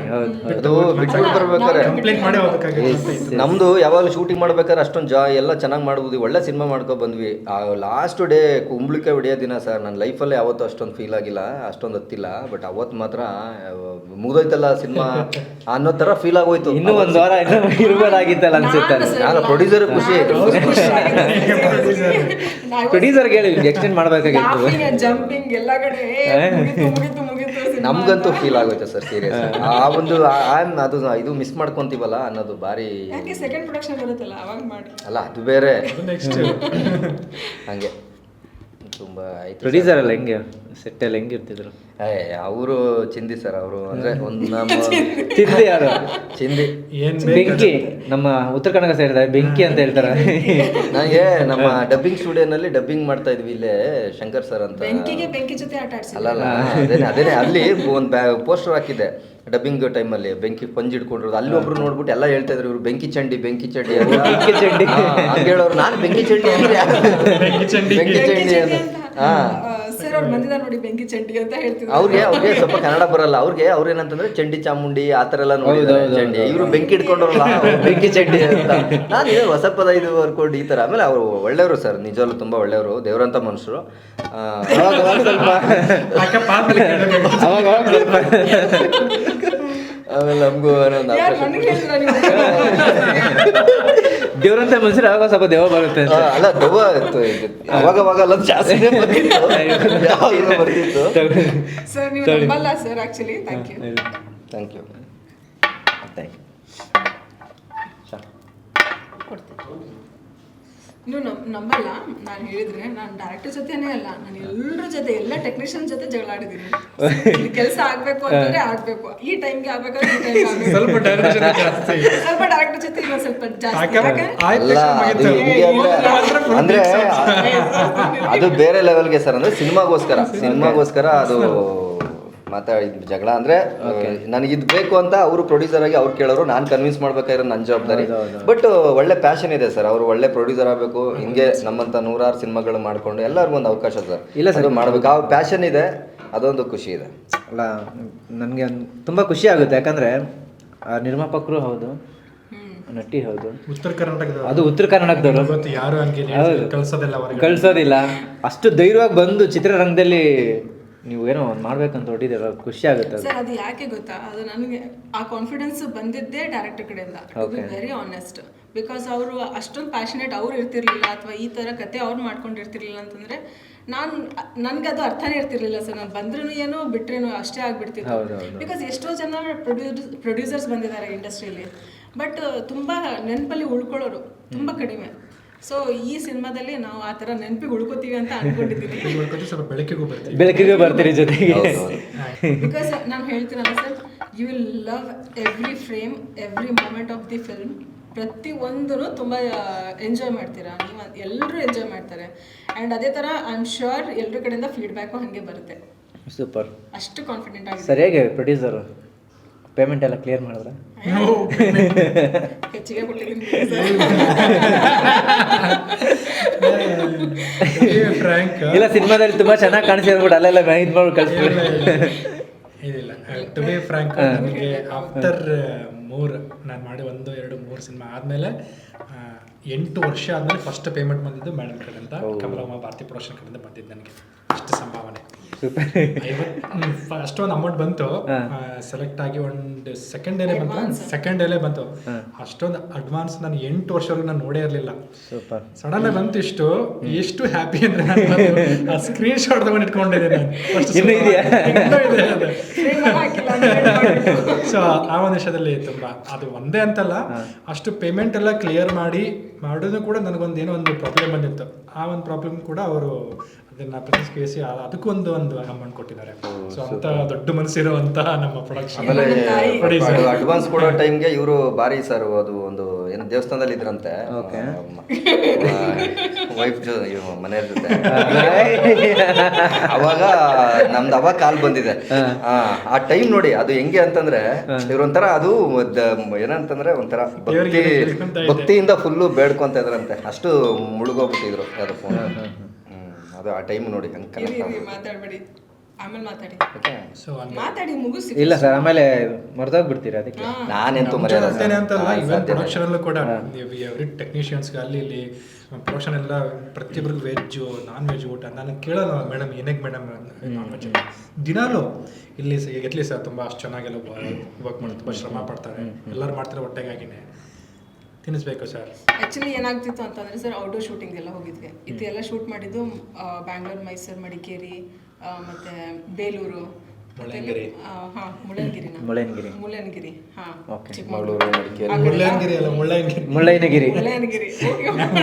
ಅದು ಬಿಟ್ಬಿಟ್ಟು ಬರ್ಬೇಕಾರೆ ಕಂಪ್ಲೀಟ್ ಮಾಡಿ ಹೋಗ್ಬೇಕಾಗಿತ್ತು. ನಮ್ದು ಯಾವಾಗಲೂ ಶೂಟಿಂಗ್ ಮಾಡ್ಬೇಕಾದ್ರೆ ಅಷ್ಟೊಂದು ಎಲ್ಲ ಚೆನ್ನಾಗಿ ಮಾಡ್ಬೋದು, ಒಳ್ಳೆ ಸಿನಿಮಾ ಮಾಡ್ಕೊ ಬಂದ್ವಿ. ಆ ಲಾಸ್ಟ್ ಡೇ ಕುಂಬಳಿಕೆ ಹೊಡೆಯೋ ದಿನ ಸರ್ ನನ್ನ ಲೈಫಲ್ಲೇ ಯಾವತ್ತೂ ಅಷ್ಟೊಂದು ಫೀಲ್ ಆಗಿಲ್ಲ, ಅಷ್ಟೊಂದು ಹತ್ತಿಲ್ಲ. ಬಟ್ ಅವತ್ತು ಮಾತ್ರ ಮುಗಿದೋಯ್ತಲ್ಲ ಸಿನಿಮಾ ಅನ್ನೋ ಥರ ಫೀಲ್ ಆಗೋಯ್ತು. ಇನ್ನೂ ಒಂದು ವಾರ ಇರ್ಬೋದಾಗಿತ್ತಲ್ಲ ಅನ್ಸುತ್ತೆ. ನಾನು ಪ್ರೊಡ್ಯೂಸರ್ ಖುಷಿ ಪ್ರೊಡ್ಯೂಸರ್ಗೆ ಹೇಳಿ ಎಕ್ಸ್ಟೆಂಡ್ ಮಾಡ್ಬೇಕಾಗಿತ್ತು. ಜಂಪಿಂಗ್ ಎಲ್ಲ ಕಡೆ ಮುಗಿತು ನಮ್ಗಂತೂ ಫೀಲ್ ಆಗೋಯ್ತು ಸರ್ ಸೀರಿಯಸ್. ಆ ಒಂದು ಅದು ಇದು ಮಿಸ್ ಮಾಡ್ಕೊಂತೀವಲ್ಲ ಅನ್ನೋದು ಭಾರಿ. ಯಾಕೆ ಸೆಕೆಂಡ್ ಪ್ರೊಡಕ್ಷನ್ ಬರುತ್ತಲ್ಲ ಅವಾಗ ಮಾಡಿ ಅಲ್ಲ ಅದು ಬೇರೆ ನೆಕ್ಸ್ಟ್ ಹಂಗೆ ತುಂಬ ಆಯ್ತು. ಪ್ರೊಡ್ಯೂಸರ್ ಅಲ್ಲ ಹೆಂಗೆ ಸೆಟ್ಟಲ್ಲಿ ಹೆಂಗಿರ್ತಿದ್ರು? ಅವರು ಚಿಂದಿ ಸರ್. ಅವರು ಅಂದ್ರೆ ಒಂದು ನಮ್ಮ ಚಿಂದಿ ಯಾರು? ಚಿಂದಿ ಏನ್ ಬೆಂಕಿ. ನಮ್ಮ ಉತ್ತರ ಕನ್ನಡ ಸೈಡ್ ಬೆಂಕಿ ಅಂತ ಹೇಳ್ತಾರೆ. ನನಗೆ ನಮ್ಮ ಡಬ್ಬಿಂಗ್ ಸ್ಟುಡಿಯೋನಲ್ಲಿ ಡಬ್ಬಿಂಗ್ ಮಾಡ್ತಾ ಇದ್ವಿ ಇಲ್ಲೇ ಶಂಕರ್ ಸರ್ ಅಂತ. ಬೆಂಕಿ ಜೊತೆ ಆಟ ಆಡ್ಸಿ. ಅಲ್ಲಲ್ಲ ಅದೇನೆ ಅಲ್ಲಿ ಒಂದು ಪೋಸ್ಟರ್ ಹಾಕಿದ್ದೆ ಡಬ್ಬಿಂಗ್ ಟೈಮಲ್ಲಿ. ಬೆಂಕಿ ಪಂಜ್ ಇಟ್ಕೊಂಡಿರೋದು ಅಲ್ಲಿ ಒಬ್ರು ನೋಡ್ಬಿಟ್ಟು ಎಲ್ಲ ಹೇಳ್ತಾ ಇದ್ರು ಇವ್ರು ಬೆಂಕಿ ಚಂಡಿ ಬೆಂಕಿ ಚಂಡಿ ಹಂಗೆ ಹೇಳೋರು. ನಾನು ಬೆಂಕಿ ಚಂಡಿ ಬೆಂಕಿ ಚಂಡಿ ಅಂತ. ಸರ್ ಅವ್ರು ಬಂದಿದ್ದಾರೆ ನೋಡಿ ಬೆಂಕಿ ಚಂಡಿ ಅಂತ ಹೇಳ್ತಿದ್ರು. ಅವ್ರಿಗೆ ಸ್ವಲ್ಪ ಕನ್ನಡ ಬರಲ್ಲ. ಅವ್ರೇನಂತಂದ್ರೆ ಚಂಡಿ ಚಾಮುಂಡಿ ಆ ಥರ ಎಲ್ಲ ನೋಡಿದ್ದಾರೆ ಚಂಡಿ. ಇವರು ಬೆಂಕಿ ಇಟ್ಕೊಂಡ್ರಲ್ಲ ಬೆಂಕಿ ಚಂಡಿ ಅಂತ. ನಾನು ಹೊಸ ಪದ ಇದು ಬರ್ಕೊಂಡು ಈ ಥರ. ಆಮೇಲೆ ಅವರು ಒಳ್ಳೆಯವರು ಸರ್, ನಿಜವಲ್ಲೂ ತುಂಬ ಒಳ್ಳೆಯವರು, ದೇವರಂತ ಮನುಷ್ಯರು. ಆಮೇಲೆ ನಮಗೂ ದೇವ್ರಂತ ಮನುಷ್ಯರು ಆವಾಗ ಸ್ವಲ್ಪ ದೇವ ಬರುತ್ತೆ. ಅಲ್ಲ ದೆವ್ವ ಅವಾಗವಾಗ ಅಲ್ಲ ಜಾಸ್ತಿ ಬರ್ತಿತ್ತು. ಸರ್ ನೀವು ನಂಬಲ್ಲ sir actually. Thank you. Thank you. ನೀವು ನಂಬಲ್ಲ, ನಾನು ಹೇಳಿದ್ರೆ ನಾನು ಡೈರೆಕ್ಟರ್ ಜೊತೆನೇ ಅಲ್ಲ, ನಾನು ಎಲ್ಲರ ಜೊತೆ ಎಲ್ಲ ಟೆಕ್ನಿಷಿಯನ್ ಜೊತೆ ಜಗಳ ಆಡಿದ್ದೀನಿ. ಕೆಲಸ ಆಗ್ಬೇಕು ಅಂತಂದ್ರೆ ಆಗ್ಬೇಕು, ಈ ಟೈಮ್ಗೆ ಆಗ್ಬೇಕಾದ್ರೆ ಈ ಟೈಮ್ಗೆ ಆಗ್ಬೇಕು. ಸ್ವಲ್ಪ ಡೈರೆಕ್ಟರ್ ಜೊತೆ ಇನ್ನೊಂದು ಸ್ವಲ್ಪ ಜಾಸ್ತಿ. ಅಂದ್ರೆ ಅದು ಬೇರೆ ಲೆವೆಲ್ಗೆ ಸರ್. ಅಂದ್ರೆ ಸಿನಿಮಾಗೋಸ್ಕರ ಅದು ಮಾತಾಡಿದ್ ಜಗಳ. ಅಂದ್ರೆ ನನಗಿದ್ ಬೇಕು ಅಂತ ಅವರು ಪ್ರೊಡ್ಯೂಸರ್ ಆಗಿ ಅವ್ರು ಕೇಳೋರು, ನಾನು ಕನ್ವಿನ್ಸ್ ಮಾಡ್ಬೇಕಾಗಿರೋ ನನ್ನ ಜವಾಬ್ದಾರಿ. ಬಟ್ ಒಳ್ಳೆ ಪ್ಯಾಷನ್ ಇದೆ ಸರ್. ಅವರು ಒಳ್ಳೆ ಪ್ರೊಡ್ಯೂಸರ್ ಆಗಬೇಕು. ಹಿಂಗೆ ನಮ್ಮಂತ 100 ಸಿನಿಮಾಗಳು ಮಾಡ್ಕೊಂಡು ಎಲ್ಲರಿಗೂ ಒಂದು ಅವಕಾಶ ಸರ್. ಇಲ್ಲ ಸರ್ ಮಾಡ್ಬೇಕು, ಆ ಪ್ಯಾಷನ್ ಇದೆ, ಅದೊಂದು ಖುಷಿ ಇದೆ. ಅಲ್ಲ ನನಗೆ ತುಂಬ ಖುಷಿ ಆಗುತ್ತೆ. ಯಾಕಂದರೆ ನಿರ್ಮಾಪಕರು ಹೌದು, ನಟಿ ಹೌದು, ಉತ್ತರ ಕರ್ನಾಟಕದವರು. ಅದು ಉತ್ತರ ಕನ್ನಡದವರು ಯಾರು ಕಳ್ಸೋದಿಲ್ಲ. ಅಷ್ಟು ಧೈರ್ಯವಾಗಿ ಬಂದು ಚಿತ್ರರಂಗದಲ್ಲಿ ನೀವು ಏನೋ ಒಂದು ಮಾಡ್ಬೇಕಂತ ಹೊಟ್ಟಿದ್ದೀರ, ಖುಷಿ ಆಗುತ್ತೆ ಸರ್. ಅದು ಯಾಕೆ ಗೊತ್ತಾ, ಅದು ನನಗೆ ಆ ಕಾನ್ಫಿಡೆನ್ಸ್ ಬಂದಿದ್ದೇ ಡೈರೆಕ್ಟರ್ ಕಡೆಯಿಂದ. Very honest. ಬಿಕಾಸ್ ಅವರು ಅಷ್ಟೊಂದು ಪ್ಯಾಷನೇಟ್ ಅವ್ರು ಇರ್ತಿರ್ಲಿಲ್ಲ, ಅಥವಾ ಈ ಥರ ಕತೆ ಅವ್ರು ಮಾಡ್ಕೊಂಡಿರ್ತಿರ್ಲಿಲ್ಲ ಅಂತಂದರೆ ನನಗೆ ಅದು ಅರ್ಥನೇ ಇರ್ತಿರ್ಲಿಲ್ಲ ಸರ್. ನಾನು ಬಂದ್ರೂ ಏನೋ ಬಿಟ್ರೇನೋ ಅಷ್ಟೇ ಆಗ್ಬಿಡ್ತಿತ್ತು. ಬಿಕಾಸ್ ಎಷ್ಟೋ ಜನ ಪ್ರೊಡ್ಯೂಸರ್ಸ್ ಬಂದಿದ್ದಾರೆ ಇಂಡಸ್ಟ್ರಿಯಲ್ಲಿ, ಬಟ್ ತುಂಬ ನೆನಪಲ್ಲಿ ಉಳ್ಕೊಳ್ಳೋರು ತುಂಬ ಕಡಿಮೆ. ಸೊ ಈ ಸಿನಿಮಾದಲ್ಲಿ ನಾವು ಆ ಥರ ನೆನಪಿಗೆ ಉಳ್ಕೋತೀವಿ ಅಂತ ಅನ್ಕೊಂಡಿದ್ದೀನಿ. ಬೆಳಕಿಗೂ ಬರ್ತೀರಿ ಜೊತೆಗೆ. ಬಿಕಾಸ್ ನಾನು ಹೇಳ್ತೀನಲ್ಲ sir, you will love every frame, every moment of the film. ಪ್ರತಿಯೊಂದೂ ತುಂಬ ಎಂಜಾಯ್ ಮಾಡ್ತೀರಾ ನೀವು, ಎಲ್ಲರೂ ಎಂಜಾಯ್ ಮಾಡ್ತಾರೆ. ಆ್ಯಂಡ್ ಅದೇ ಥರ ಐ ಆಮ್ ಶ್ಯೂರ್ ಎಲ್ಲರ ಕಡೆಯಿಂದ ಫೀಡ್ಬ್ಯಾಕು ಹಾಗೆ ಬರುತ್ತೆ. ಸೂಪರ್. ಅಷ್ಟು ಕಾನ್ಫಿಡೆಂಟ್ ಆಗಿದೆ ಸರ್. ಹೇಗೆ ಪ್ರೊಡ್ಯೂಸರು ಪೇಮೆಂಟ್ ಎಲ್ಲ ಕ್ಲಿಯರ್ ಮಾಡಿದ್ರೆ? ಹೆಚ್ಚಿಗೆ ಕೊಟ್ಟಿದ್ದೀನಿ. ಇಲ್ಲ ಸಿನಿಮಾದಲ್ಲಿ ತುಂಬಾ ಚೆನ್ನಾಗಿ ಕಾಣಿಸಿ ಅಂದ್ಬಿಟ್ಟು ಅಲ್ಲೆಲ್ಲ ಇದು ಮಾಡಿ ಕಳಿಸ್ಬಿಡಿ. ಇದಿಲ್ಲ ಟು ಬಿ ಫ್ರ್ಯಾಂಕ್, ನನಗೆ ಆಫ್ಟರ್ ನಾನು ಮಾಡಿ 1, 2, 3 ಸಿನಿಮಾ ಆದಮೇಲೆ 8 ವರ್ಷ ಆದಮೇಲೆ ಫಸ್ಟ್ ಪೇಮೆಂಟ್ ಬಂದಿದ್ದು ಮೇಡಮ್ ಕಡೆಯಿಂದ, ಕಮಲಮ್ಮ ಭಾರತಿ ಪ್ರೊಡಕ್ಷನ್ ಕಡೆಯಿಂದ ಬಂದಿದ್ದು ನನಗೆ ಅಷ್ಟು ಸಂಭಾವನೆ. ಅಷ್ಟೊಂದು ಅಮೌಂಟ್ ಬಂತು, ಸೆಲೆಕ್ಟ್ ಆಗಿ ಒಂದು ಸೆಕೆಂಡ್ ಡೇಲೇ ಬಂತು. ಅಷ್ಟೊಂದು ಅಡ್ವಾನ್ಸ್ ನಾನು 8 ವರ್ಷವರೆಗೂ ನಾನು ನೋಡೇ ಇರಲಿಲ್ಲ. ಸಡನ್ ಆಗಿ ಬಂತು ಇಷ್ಟು. ಎಷ್ಟು ಹ್ಯಾಪಿ ಅಂದ್ರೆ ಆ ಸ್ಕ್ರೀನ್ ಶಾಟ್ ತಗೊಂಡು ಇಟ್ಕೊಂಡಿದ್ದೆ ನಾನು. ಸೊ ಆ ಒಂದು ವಿಷಯದಲ್ಲಿ ತುಂಬಾ ಅದು ಒಂದೇ ಅಂತಲ್ಲ, ಅಷ್ಟು ಪೇಮೆಂಟ್ ಎಲ್ಲ ಕ್ಲಿಯರ್ ಮಾಡೋದು ಕೂಡ ನನಗೊಂದು ಏನೋ ಒಂದು ಪ್ರಾಬ್ಲಮ್ ಬಂದಿತ್ತು. ಆ ಒಂದು ಪ್ರಾಬ್ಲಮ್ ಕೂಡ ಅವರು ಅದನ್ನ ಪ್ರತಿಕ್ರಿಯಿಸಿ ಅದಕ್ಕೂ ಒಂದು ಅಮೌಂಟ್ ಕೊಟ್ಟಿದ್ದಾರೆ. ಸೊ ಅಂತ ದೊಡ್ಡ ಮನಸ್ಸಿರುವಂತ ನಮ್ಮ ಪ್ರೊಡಕ್ಷನ್ ಅಡ್ವಾನ್ಸ್ ಕೊಡೋ ಟೈಮ್ಗೆ ಇವರು ಬಾರಿ ಸರ್, ಅದು ಒಂದು ಏನೋ ದೇವಸ್ಥಾನದಲ್ಲಿ ಇದ್ರಂತೆ, ವೈಫ್ ಮನೆಯವ್ರ ಜೊತೆ. ಅವಾಗ ನಮ್ದು ಅವಾಗ ಕಾಲ್ ಬಂದಿದೆ. ಆ ಟೈಮ್ ನೋಡಿ ಅದು ಹೆಂಗೆ ಅಂತಂದ್ರೆ ಇವ್ರೊಂಥರ ಅದು ಏನಂತಂದ್ರೆ ಒಂಥರ ಭಕ್ತಿಯಿಂದ ಫುಲ್ಲು ಬೇಡ್ಕೊಂತ ಇದ್ರಂತೆ, ಅಷ್ಟು ಮುಳುಗೋಗ್ಬಿಟ್ಟಿದ್ರು ಯಾವ್ದು ಫೋನ್. ಅದು ಆ ಟೈಮ್ ನೋಡಿ ಮಾತಾಡ್ಬೇಡಿ, ಆಮೇಲೆ ಮಾತಾಡಿ ಮುಗಿಸಿ. ಇಲ್ಲ ಸರ್, ಆಮೇಲೆ ಮರ್ದೋಗ್ಬಿಡ್ತೀರಾ ಅದಕ್ಕೆ. ನಾನೆಂತೂ ಅಂತಲ್ಲ, ಇವನ್ ಪ್ರೊಡಕ್ಷನ್ ಅಲ್ಲೂ ಕೂಡ ಎವ್ರಿ ಟೆಕ್ನಿಷಿಯನ್ಸ್ಗೆ ಅಲ್ಲಿ ಪ್ರೊಡಕ್ಷನ್ ಎಲ್ಲ ಪ್ರತಿಯೊಬ್ಬರಿಗೂ ವೆಜ್ಜು ನಾನ್ ವೆಜ್ ಊಟ ನಾನು ಕೇಳೋಣ, ಮೇಡಮ್ ಏನಕ್ಕೆ ಮೇಡಮ್ ನಾನ್ ವೆಜ್ ದಿನಾಲು ಇಲ್ಲಿ ಎಟ್ಲಿ ಸರ್ ತುಂಬ ಅಷ್ಟು ಚೆನ್ನಾಗೆಲ್ಲ ವರ್ಕ್ ಮಾಡಿ ತುಂಬ ಶ್ರಮ ಪಡ್ತಾರೆ, ಎಲ್ಲರೂ ಮಾಡ್ತಾರೆ ಹೊಟ್ಟೆಗಾಗಿನೇ ತಿನ್ನಿಸ್ಬೇಕು ಸರ್. ಆ್ಯಕ್ಚುಲಿ ಏನಾಗ್ತಿತ್ತು ಅಂತಂದರೆ ಸರ್, ಔಟ್ಡೋರ್ ಶೂಟಿಂಗ್ ಎಲ್ಲ ಹೋಗಿದ್ವಿ. ಇದೆಲ್ಲ ಶೂಟ್ ಮಾಡಿದ್ದು ಬ್ಯಾಂಗ್ಳೂರು, ಮೈಸೂರು, ಮಡಿಕೇರಿ, ಮತ್ತು ಬೇಲೂರು, ಮುಳ್ಳಯ್ಯನಗಿರಿ,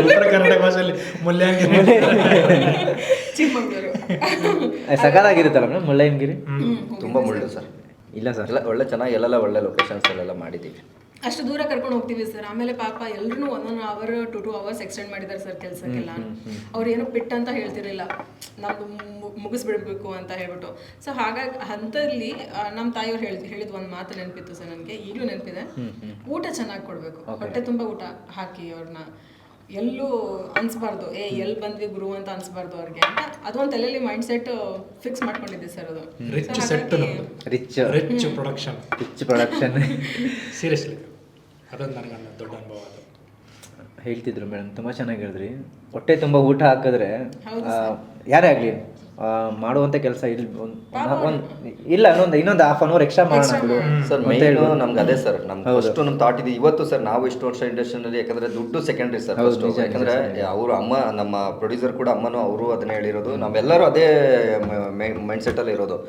ಉತ್ತರ ಕನ್ನಡ ಭಾಷೆಯಲ್ಲಿ ಮುಳ್ಳಯ್ಯನಗಿರಿ, ಚಿಕ್ಕಮಗಳೂರು. ಸಕಾಲಾಗಿರುತ್ತಲ್ಲ ಮೇಡಮ್ ಮುಳ್ಳಯ್ಯನಗಿರಿ? ತುಂಬ ಮುಳ್ಳು ಸರ್. ಇಲ್ಲ ಸರ್, ಒಳ್ಳೆ ಚೆನ್ನಾಗಿ ಎಲ್ಲೆಲ್ಲ ಒಳ್ಳೆ ಲೊಕೇಶನ್ಸಲ್ಲೆಲ್ಲ ಮಾಡಿದ್ದೀವಿ. ಅಷ್ಟು ದೂರ ಕರ್ಕೊಂಡು ಹೋಗ್ತೀವಿ ಸರ್. ಆಮೇಲೆ ಪಾಪ ಎಲ್ಲರೂ 1 hour to 2 hours ಎಕ್ಸ್ಟೆಂಡ್ ಮಾಡಿದ್ದಾರೆ ಸರ್ ಕೆಲಸಕ್ಕೆಲ್ಲ. ಅವ್ರು ಏನೋ ಪಿಟ್ ಅಂತ ಹೇಳ್ತಿರಲಿಲ್ಲ, ನಮ್ದು ಮುಗಿಸ್ಬಿಡ್ಬೇಕು ಅಂತ ಹೇಳ್ಬಿಟ್ಟು. ಸೊ ಹಾಗಾಗಿ ಅಂಥಲ್ಲಿ ನಮ್ಮ ತಾಯಿಯವ್ರು ಹೇಳಿದ ಒಂದು ಮಾತು ನೆನಪಿತ್ತು ಸರ್, ನನಗೆ ಈಗಲೂ ನೆನಪಿದೆ. ಊಟ ಚೆನ್ನಾಗಿ ಕೊಡಬೇಕು, ಹೊಟ್ಟೆ ತುಂಬ ಊಟ ಹಾಕಿ ಅವ್ರನ್ನ ಎಲ್ಲೂ ಅನ್ಸ್ಬಾರ್ದು, ಎಲ್ಲಿ ಬಂದ್ವಿ ಗುರು ಅಂತ ಅನ್ಸ್ಬಾರ್ದು ಅವ್ರಿಗೆ ಅಂತ. ಅದೊಂದು ತಲೆಯಲ್ಲಿ ಮೈಂಡ್ ಸೆಟ್ ಫಿಕ್ಸ್ ಮಾಡ್ಕೊಂಡಿದ್ದೆ ಸರ್. ಅದು ರಿಚ್ ಪ್ರೊಡಕ್ಷನ್ ಸೀರಿಯಸ್ಲಿ ಅದೊಂದು ನನಗೆ ದೊಡ್ಡ ಅನುಭವ. ಅದು ಹೇಳ್ತಿದ್ರು ಮೇಡಮ್, ತುಂಬ ಚೆನ್ನಾಗಿ ಹೇಳಿದ್ರಿ. ಹೊಟ್ಟೆ ತುಂಬ ಊಟ ಹಾಕಿದ್ರೆ ಯಾರೇ ಆಗಲಿ ಮಾಡುವಂಥ ಕೆಲಸ ಇಲ್ಲ ಇನ್ನೊಂದು ಹಾಫ್ ಅನ್ ಅವರ್ ಎಕ್ಸ್ಟ್ರಾ ಮಾಡೋಣ ಸರ್. ಮೇಯ್ನು ನಮ್ಗೆ ಅದೇ ಸರ್, ನಮ್ಗೆ ಫಸ್ಟು ನಮ್ಮ ಥಾಟ್ ಇದೆ ಇವತ್ತು ಸರ್. ನಾವು ಇಷ್ಟು ವರ್ಷ ಇಂಡಸ್ಟ್ರಿನಲ್ಲಿ, ಯಾಕಂದರೆ ದುಡ್ಡು ಸೆಕೆಂಡ್ರಿ ಸರ್ ಫಸ್ಟು. ಯಾಕಂದರೆ ಅವರು ಅಮ್ಮ, ನಮ್ಮ ಪ್ರೊಡ್ಯೂಸರ್ ಕೂಡ ಅಮ್ಮನೂ ಅವರು ಅದನ್ನೇ ಹೇಳಿರೋದು, ನಾವೆಲ್ಲರೂ ಅದೇ ಮೈಂಡ್ ಸೆಟ್ಟಲ್ಲಿ ಇರೋದು.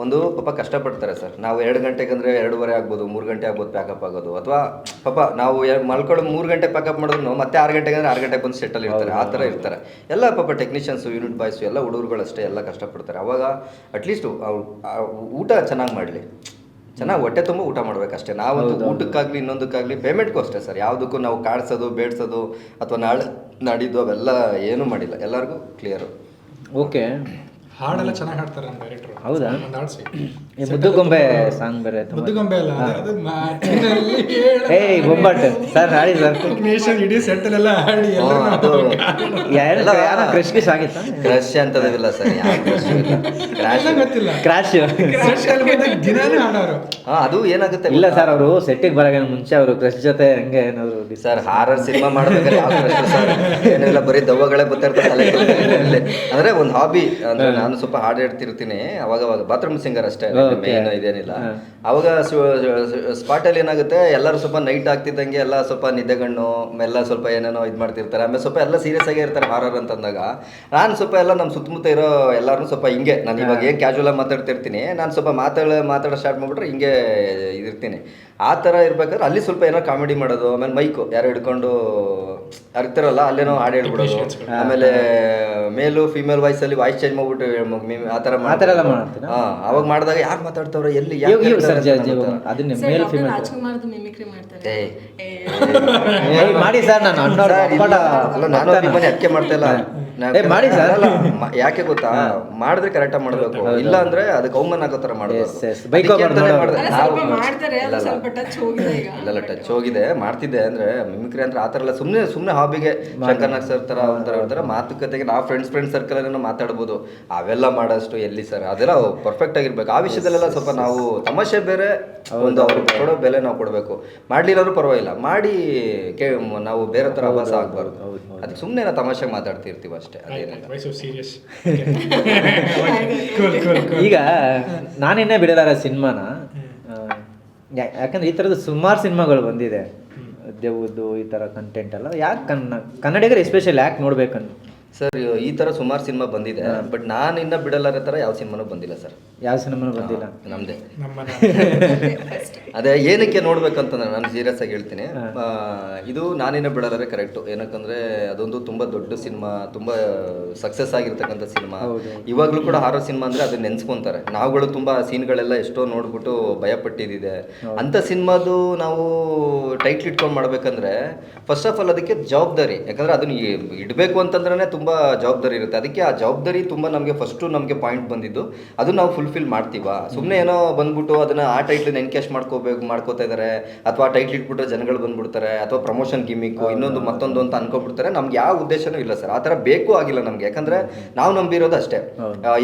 ಒಂದು ಪಾಪ ಕಷ್ಟಪಡ್ತಾರೆ ಸರ್. ನಾವು 2 ಗಂಟೆಗೆ ಅಂದರೆ 2:30 ಆಗ್ಬೋದು, 3 ಗಂಟೆ ಆಗ್ಬೋದು ಪ್ಯಾಕಪ್ ಆಗೋದು. ಅಥವಾ ಪಾಪ ನಾವು ಮಲ್ಕೊಳ್ಳೋ 3 ಗಂಟೆ ಪ್ಯಾಕಪ್ ಮಾಡಿದ್ರು ಮತ್ತೆ 6 ಗಂಟೆಗೆ ಅಂದರೆ 6 ಗಂಟೆಗೆ ಬಂದು ಸೆಟ್ಟಲ್ಲಿ ಇರ್ತಾರೆ. ಆ ಥರ ಇರ್ತಾರೆ ಎಲ್ಲ ಪಾಪ ಟೆಕ್ನಿಷಿಯನ್ಸು, ಯೂನಿಟ್ ಬಾಯ್ಸು ಎಲ್ಲ ಹುಡುಗರುಗಳು ಅಷ್ಟೇ ಎಲ್ಲ ಕಷ್ಟಪಡ್ತಾರೆ. ಅವಾಗ ಅಟ್ಲೀಸ್ಟು ಊಟ ಚೆನ್ನಾಗಿ ಮಾಡಲಿ, ಚೆನ್ನಾಗಿ ಹೊಟ್ಟೆ ತುಂಬ ಊಟ ಮಾಡ್ಬೇಕಷ್ಟೇ. ನಾವಂತೂ ಊಟಕ್ಕಾಗಲಿ ಇನ್ನೊಂದಕ್ಕಾಗಲಿ ಪೇಮೆಂಟ್ಗೂ ಅಷ್ಟೇ ಸರ್. ಯಾವುದಕ್ಕೂ ನಾವು ಕಾಡ್ಸೋದು ಬೇಡ್ಸೋದು ಅಥವಾ ನಾಡಿದ್ದು ಅವೆಲ್ಲ ಏನೂ ಮಾಡಿಲ್ಲ, ಎಲ್ಲರಿಗೂ ಕ್ಲಿಯರು. ಓಕೆ. ಹಾಡೆಲ್ಲ ಚೆನ್ನಾಗಿ ಹಾಡ್ತಾರೆ ನಮ್ಮ ಡೈರೆಕ್ಟರ್. ಹೌದಾ? ಹಾಡಿಸಿ ಮುದ್ದುಗೊಂಬೆ ಸಾಂಗ್ ಬೇರೆ. ಮುದ್ದುಗೊಂಬೆ ಅಲ್ಲ, ಅದು ಬೊಂಬಾಟ್ ಸರ್ ಹಾಡಿ ಸರ್. ಟೆಕ್ನಿಷಿಯನ್ ಇಡೀ ಸೆಟ್ಟಲ್ಲೆಲ್ಲ ಹಾಡಿ ಕ್ರಶ್ ಗಿಶ್ ಆಗಿತ್ತಾ? ಕ್ರಶ್ ಅಂತದಿಲ್ಲ ಸರ್, ಗೊತ್ತಿಲ್ಲ. ಕ್ರಾಶ್ ದಿನಾನೇ ಹಾಡೋರು. ಅದು ಏನಾಗುತ್ತೆ ಇಲ್ಲ ಸರ್, ಅವರು ಸೆಟ್ಟಿಗೆ ಬರೋಕೆ ಮುಂಚೆ ಅವರು ಕ್ರಶ್ ಜೊತೆ ಹಂಗೆ ಏನಾದ್ರು ಸರ್ ಹಾರರ್ ಸಿನಿಮಾ ಮಾಡ್ಬೇಕಾದ್ರೆ ಯಾವ ಕ್ರಶ್ ಸರ್ ಏನಿಲ್ಲ, ಬರೀ ದವ್ವಗಳೇ ಬರ್ತಿರ್ತಾರೆ ಅಂದ್ರೆ ಒಂದು ಹಾಬಿ ಅಂದ್ರೆ. ನಾನು ಸ್ವಲ್ಪ ಹಾಡು ಹೇಳ್ತಿರ್ತೀನಿ ಅವಾಗ ಬಾತ್ರೂಮ್ ಸಿಂಗರ್ ಅಷ್ಟೇ, ಮೇನ್ ಇದೇನಿಲ್ಲ. ಅವಾಗ ಸ್ಪಾಟಲ್ಲಿ ಏನಾಗುತ್ತೆ, ಎಲ್ಲರೂ ಸ್ವಲ್ಪ ನೈಟ್ ಆಗ್ತಿದ್ದಂಗೆ ಎಲ್ಲ ಸ್ವಲ್ಪ ನಿದ್ದೆಗಣ್ಣು ಎಲ್ಲ ಸ್ವಲ್ಪ ಏನೇನೋ ಇದು ಮಾಡ್ತಿರ್ತಾರೆ. ಆಮೇಲೆ ಸ್ವಲ್ಪ ಎಲ್ಲ ಸೀರಿಯಸ್ ಆಗೇ ಇರ್ತಾರೆ ಹಾರರ್ ಅಂತಂದಾಗ. ನಾನು ಸ್ವಲ್ಪ ಎಲ್ಲ ನಮ್ಮ ಸುತ್ತಮುತ್ತ ಇರೋ ಎಲ್ಲರೂ ಸ್ವಲ್ಪ ಹಿಂಗೆ, ನಾನು ಇವಾಗ ಏನು ಕ್ಯಾಶುವಲ್ ಆಗಿ ಮಾತಾಡ್ತಿರ್ತೀನಿ, ನಾನು ಸ್ವಲ್ಪ ಮಾತಾಡೋ ಸ್ಟಾರ್ಟ್ ಮಾಡಿಬಿಟ್ರೆ ಹಿಂಗೆ ಇದಿರ್ತೀನಿ. ಆ ಥರ ಇರ್ಬೇಕಾದ್ರೆ ಅಲ್ಲಿ ಸ್ವಲ್ಪ ಏನೋ ಕಾಮಿಡಿ ಮಾಡೋದು, ಆಮೇಲೆ ಮೈಕು ಯಾರು ಹಿಡ್ಕೊಂಡು ಇರ್ತಾರಲ್ಲ ಅಲ್ಲೇನೋ ಹಾಡು ಹೇಳ್ಬಿಡೋದು. ಆಮೇಲೆ ಮೇಲು ಫೀಮೇಲ್ ವಾಯ್ಸಲ್ಲಿ ವಾಯ್ಸ್ ಚೇಂಜ್ ಮಾಡ್ಬಿಟ್ಟು ಆ ಥರ ಮಾಡ್ತಾರೆ. ಅವಾಗ ಮಾಡಿದಾಗ ಯಾರು ಮಾತಾಡ್ತಾವ್ರೆ, ಎಲ್ಲಿ ಮಾಡಿ ಸರ್. ನಾನು ಅದಕ್ಕೆ ಮಾಡ್ತಾ ಇಲ್ಲ ಮಾಡಿ ಸರ್. ಯಾಕೆ ಗೊತ್ತಾ, ಮಾಡಿದ್ರೆ ಕರೆಕ್ಟಾಗಿ ಮಾಡಬೇಕು, ಇಲ್ಲ ಅಂದ್ರೆ ಅದಕ್ಕೆ ಅವಮಾನ ಆಗೋ ಥರ ಮಾಡೋದು. ಇಲ್ಲ ಟಚ್ ಹೋಗಿದೆ, ಮಾಡ್ತಿದ್ದೆ ಅಂದ್ರೆ ಮಿಮಿಕ್ರಿ ಅಂದ್ರೆ ಆ ಥರ ಎಲ್ಲ ಸುಮ್ಮನೆ ಸುಮ್ಮನೆ ಹಾಬಿಗೆ ಶಂಕರ್ನಾಗ್ ಸರ್ ಥರ ಒಂಥರ ಮಾತುಕತೆಗೆ ನಾವು ಫ್ರೆಂಡ್ಸ್ ಸರ್ಕಲ್ ಮಾತಾಡ್ಬೋದು. ಅವೆಲ್ಲ ಮಾಡೋಷ್ಟು ಎಲ್ಲಿ ಸರ್, ಅದೆಲ್ಲ ಪರ್ಫೆಕ್ಟ್ ಆಗಿರ್ಬೇಕು. ಆ ವಿಷಯದಲ್ಲೆಲ್ಲ ಸ್ವಲ್ಪ ನಾವು ತಮಾಷೆ ಬೇರೆ, ಒಂದು ಅವ್ರಿಗೆ ಕೊಡೋ ಬೆಲೆ ನಾವು ಕೊಡಬೇಕು. ಮಾಡ್ಲಿಲ್ಲಾದ್ರೂ ಪರವಾಗಿಲ್ಲ, ಮಾಡಿ ನಾವು ಬೇರೆ ಥರ ಅಭ್ಯಾಸ ಆಗ್ಬಾರ್ದು. ಅದಕ್ಕೆ ಸುಮ್ಮನೆ ನಾವು ತಮಾಷೆಗೆ ಮಾತಾಡ್ತಿರ್ತೀವಿ ಅಷ್ಟೇ, ಅದೇನಿಲ್ಲ. ಸೀರಿಯಸ್. ಈಗ ನಾನಿನ್ನೇ ಬಿಡಲಾರ ಸಿನಿಮಾನ, ಯಾಕಂದ್ರೆ ಈ ಥರದ್ದು ಸುಮಾರು ಸಿನಿಮಾಗಳು ಬಂದಿದೆ, ದೆವ್ವದ್ದು ಈ ಥರ ಕಂಟೆಂಟ್ ಎಲ್ಲ. ಯಾಕೆ ಕನ್ನಡಿಗರು ಎಸ್ಪೆಷಲಿ ಯಾಕೆ ನೋಡ್ಬೇಕನ್ನು ಸರ್? ಈ ಥರ ಸುಮಾರು ಸಿನಿಮಾ ಬಂದಿದೆ, ಬಟ್ ನಾನು ಇನ್ನ ಬಿಡಲಾರ ಥರ ಯಾವ ಸಿನಿಮಾನೂ ಬಂದಿಲ್ಲ ಸರ್. ಯಾವ ಸಿನಿಮಾನೂ ಬಂದಿಲ್ಲ ನಮ್ಮದೇ. ಅದೇ ಏನಕ್ಕೆ ನೋಡ್ಬೇಕಂತಂದ್ರೆ ನಾನು ಸೀರಿಯಸ್ ಆಗಿ ಹೇಳ್ತೀನಿ, ಇದು ನಾನಿನ್ನ ಬಿಡಲಾರೆ ಕರೆಕ್ಟು. ಏನಕ್ಕಂದ್ರೆ ಅದೊಂದು ತುಂಬ ದೊಡ್ಡ ಸಿನಿಮಾ, ತುಂಬ ಸಕ್ಸಸ್ ಆಗಿರ್ತಕ್ಕಂಥ ಸಿನಿಮಾ. ಇವಾಗಲೂ ಕೂಡ ಹಾರರ್ ಸಿನಿಮಾ ಅಂದರೆ ಅದನ್ನ ನೆನ್ಸ್ಕೊಂತಾರೆ. ನಾವುಗಳು ತುಂಬ ಸೀನ್ಗಳೆಲ್ಲ ಎಷ್ಟೋ ನೋಡ್ಬಿಟ್ಟು ಭಯಪಟ್ಟಿದ್ದಿದೆ. ಅಂಥ ಸಿನಿಮಾದು ನಾವು ಟೈಟ್ಲ್ ಇಟ್ಕೊಂಡು ಮಾಡ್ಬೇಕಂದ್ರೆ ಫಸ್ಟ್ ಆಫ್ ಆಲ್ ಅದಕ್ಕೆ ಜವಾಬ್ದಾರಿ, ಯಾಕಂದರೆ ಅದನ್ನ ಇಡಬೇಕು ಅಂತಂದ್ರೆ ತುಂಬ ಜವಾಬ್ದಾರಿ ಇರುತ್ತೆ. ಅದಕ್ಕೆ ಆ ಜವಾಬ್ದಾರಿ ತುಂಬ ನಮಗೆ ಪಾಯಿಂಟ್ ಬಂದಿದ್ದು, ಅದು ನಾವು ಫುಲ್ಫಿಲ್ ಮಾಡ್ತೀವ. ಸುಮ್ಮನೆ ಏನೋ ಬಂದ್ಬಿಟ್ಟು ಅದನ್ನ ಆ ಟೈಟ್ಲ್ ಎನ್ಕ್ಯಾಶ್ ಮಾಡ್ಕೋತಾ ಇದ್ದಾರೆ, ಅಥವಾ ಟೈಟ್ಲ್ ಇಟ್ಬಿಟ್ಟು ಜನಗಳು ಬಂದ್ಬಿಡ್ತಾರೆ, ಅಥವಾ ಪ್ರಮೋಷನ್ ಗಿಮಿಕ್ಕು ಇನ್ನೊಂದು ಮತ್ತೊಂದು ಅಂತ ಅನ್ಕೊಬಿಡ್ತಾರೆ. ನಮ್ಗೆ ಯಾವ ಉದ್ದೇಶನೂ ಇಲ್ಲ ಸರ್, ಆ ಥರ ಬೇಕು ಆಗಿಲ್ಲ ನಮಗೆ. ಯಾಕಂದ್ರೆ ನಾವು ನಂಬಿರೋದು ಅಷ್ಟೇ,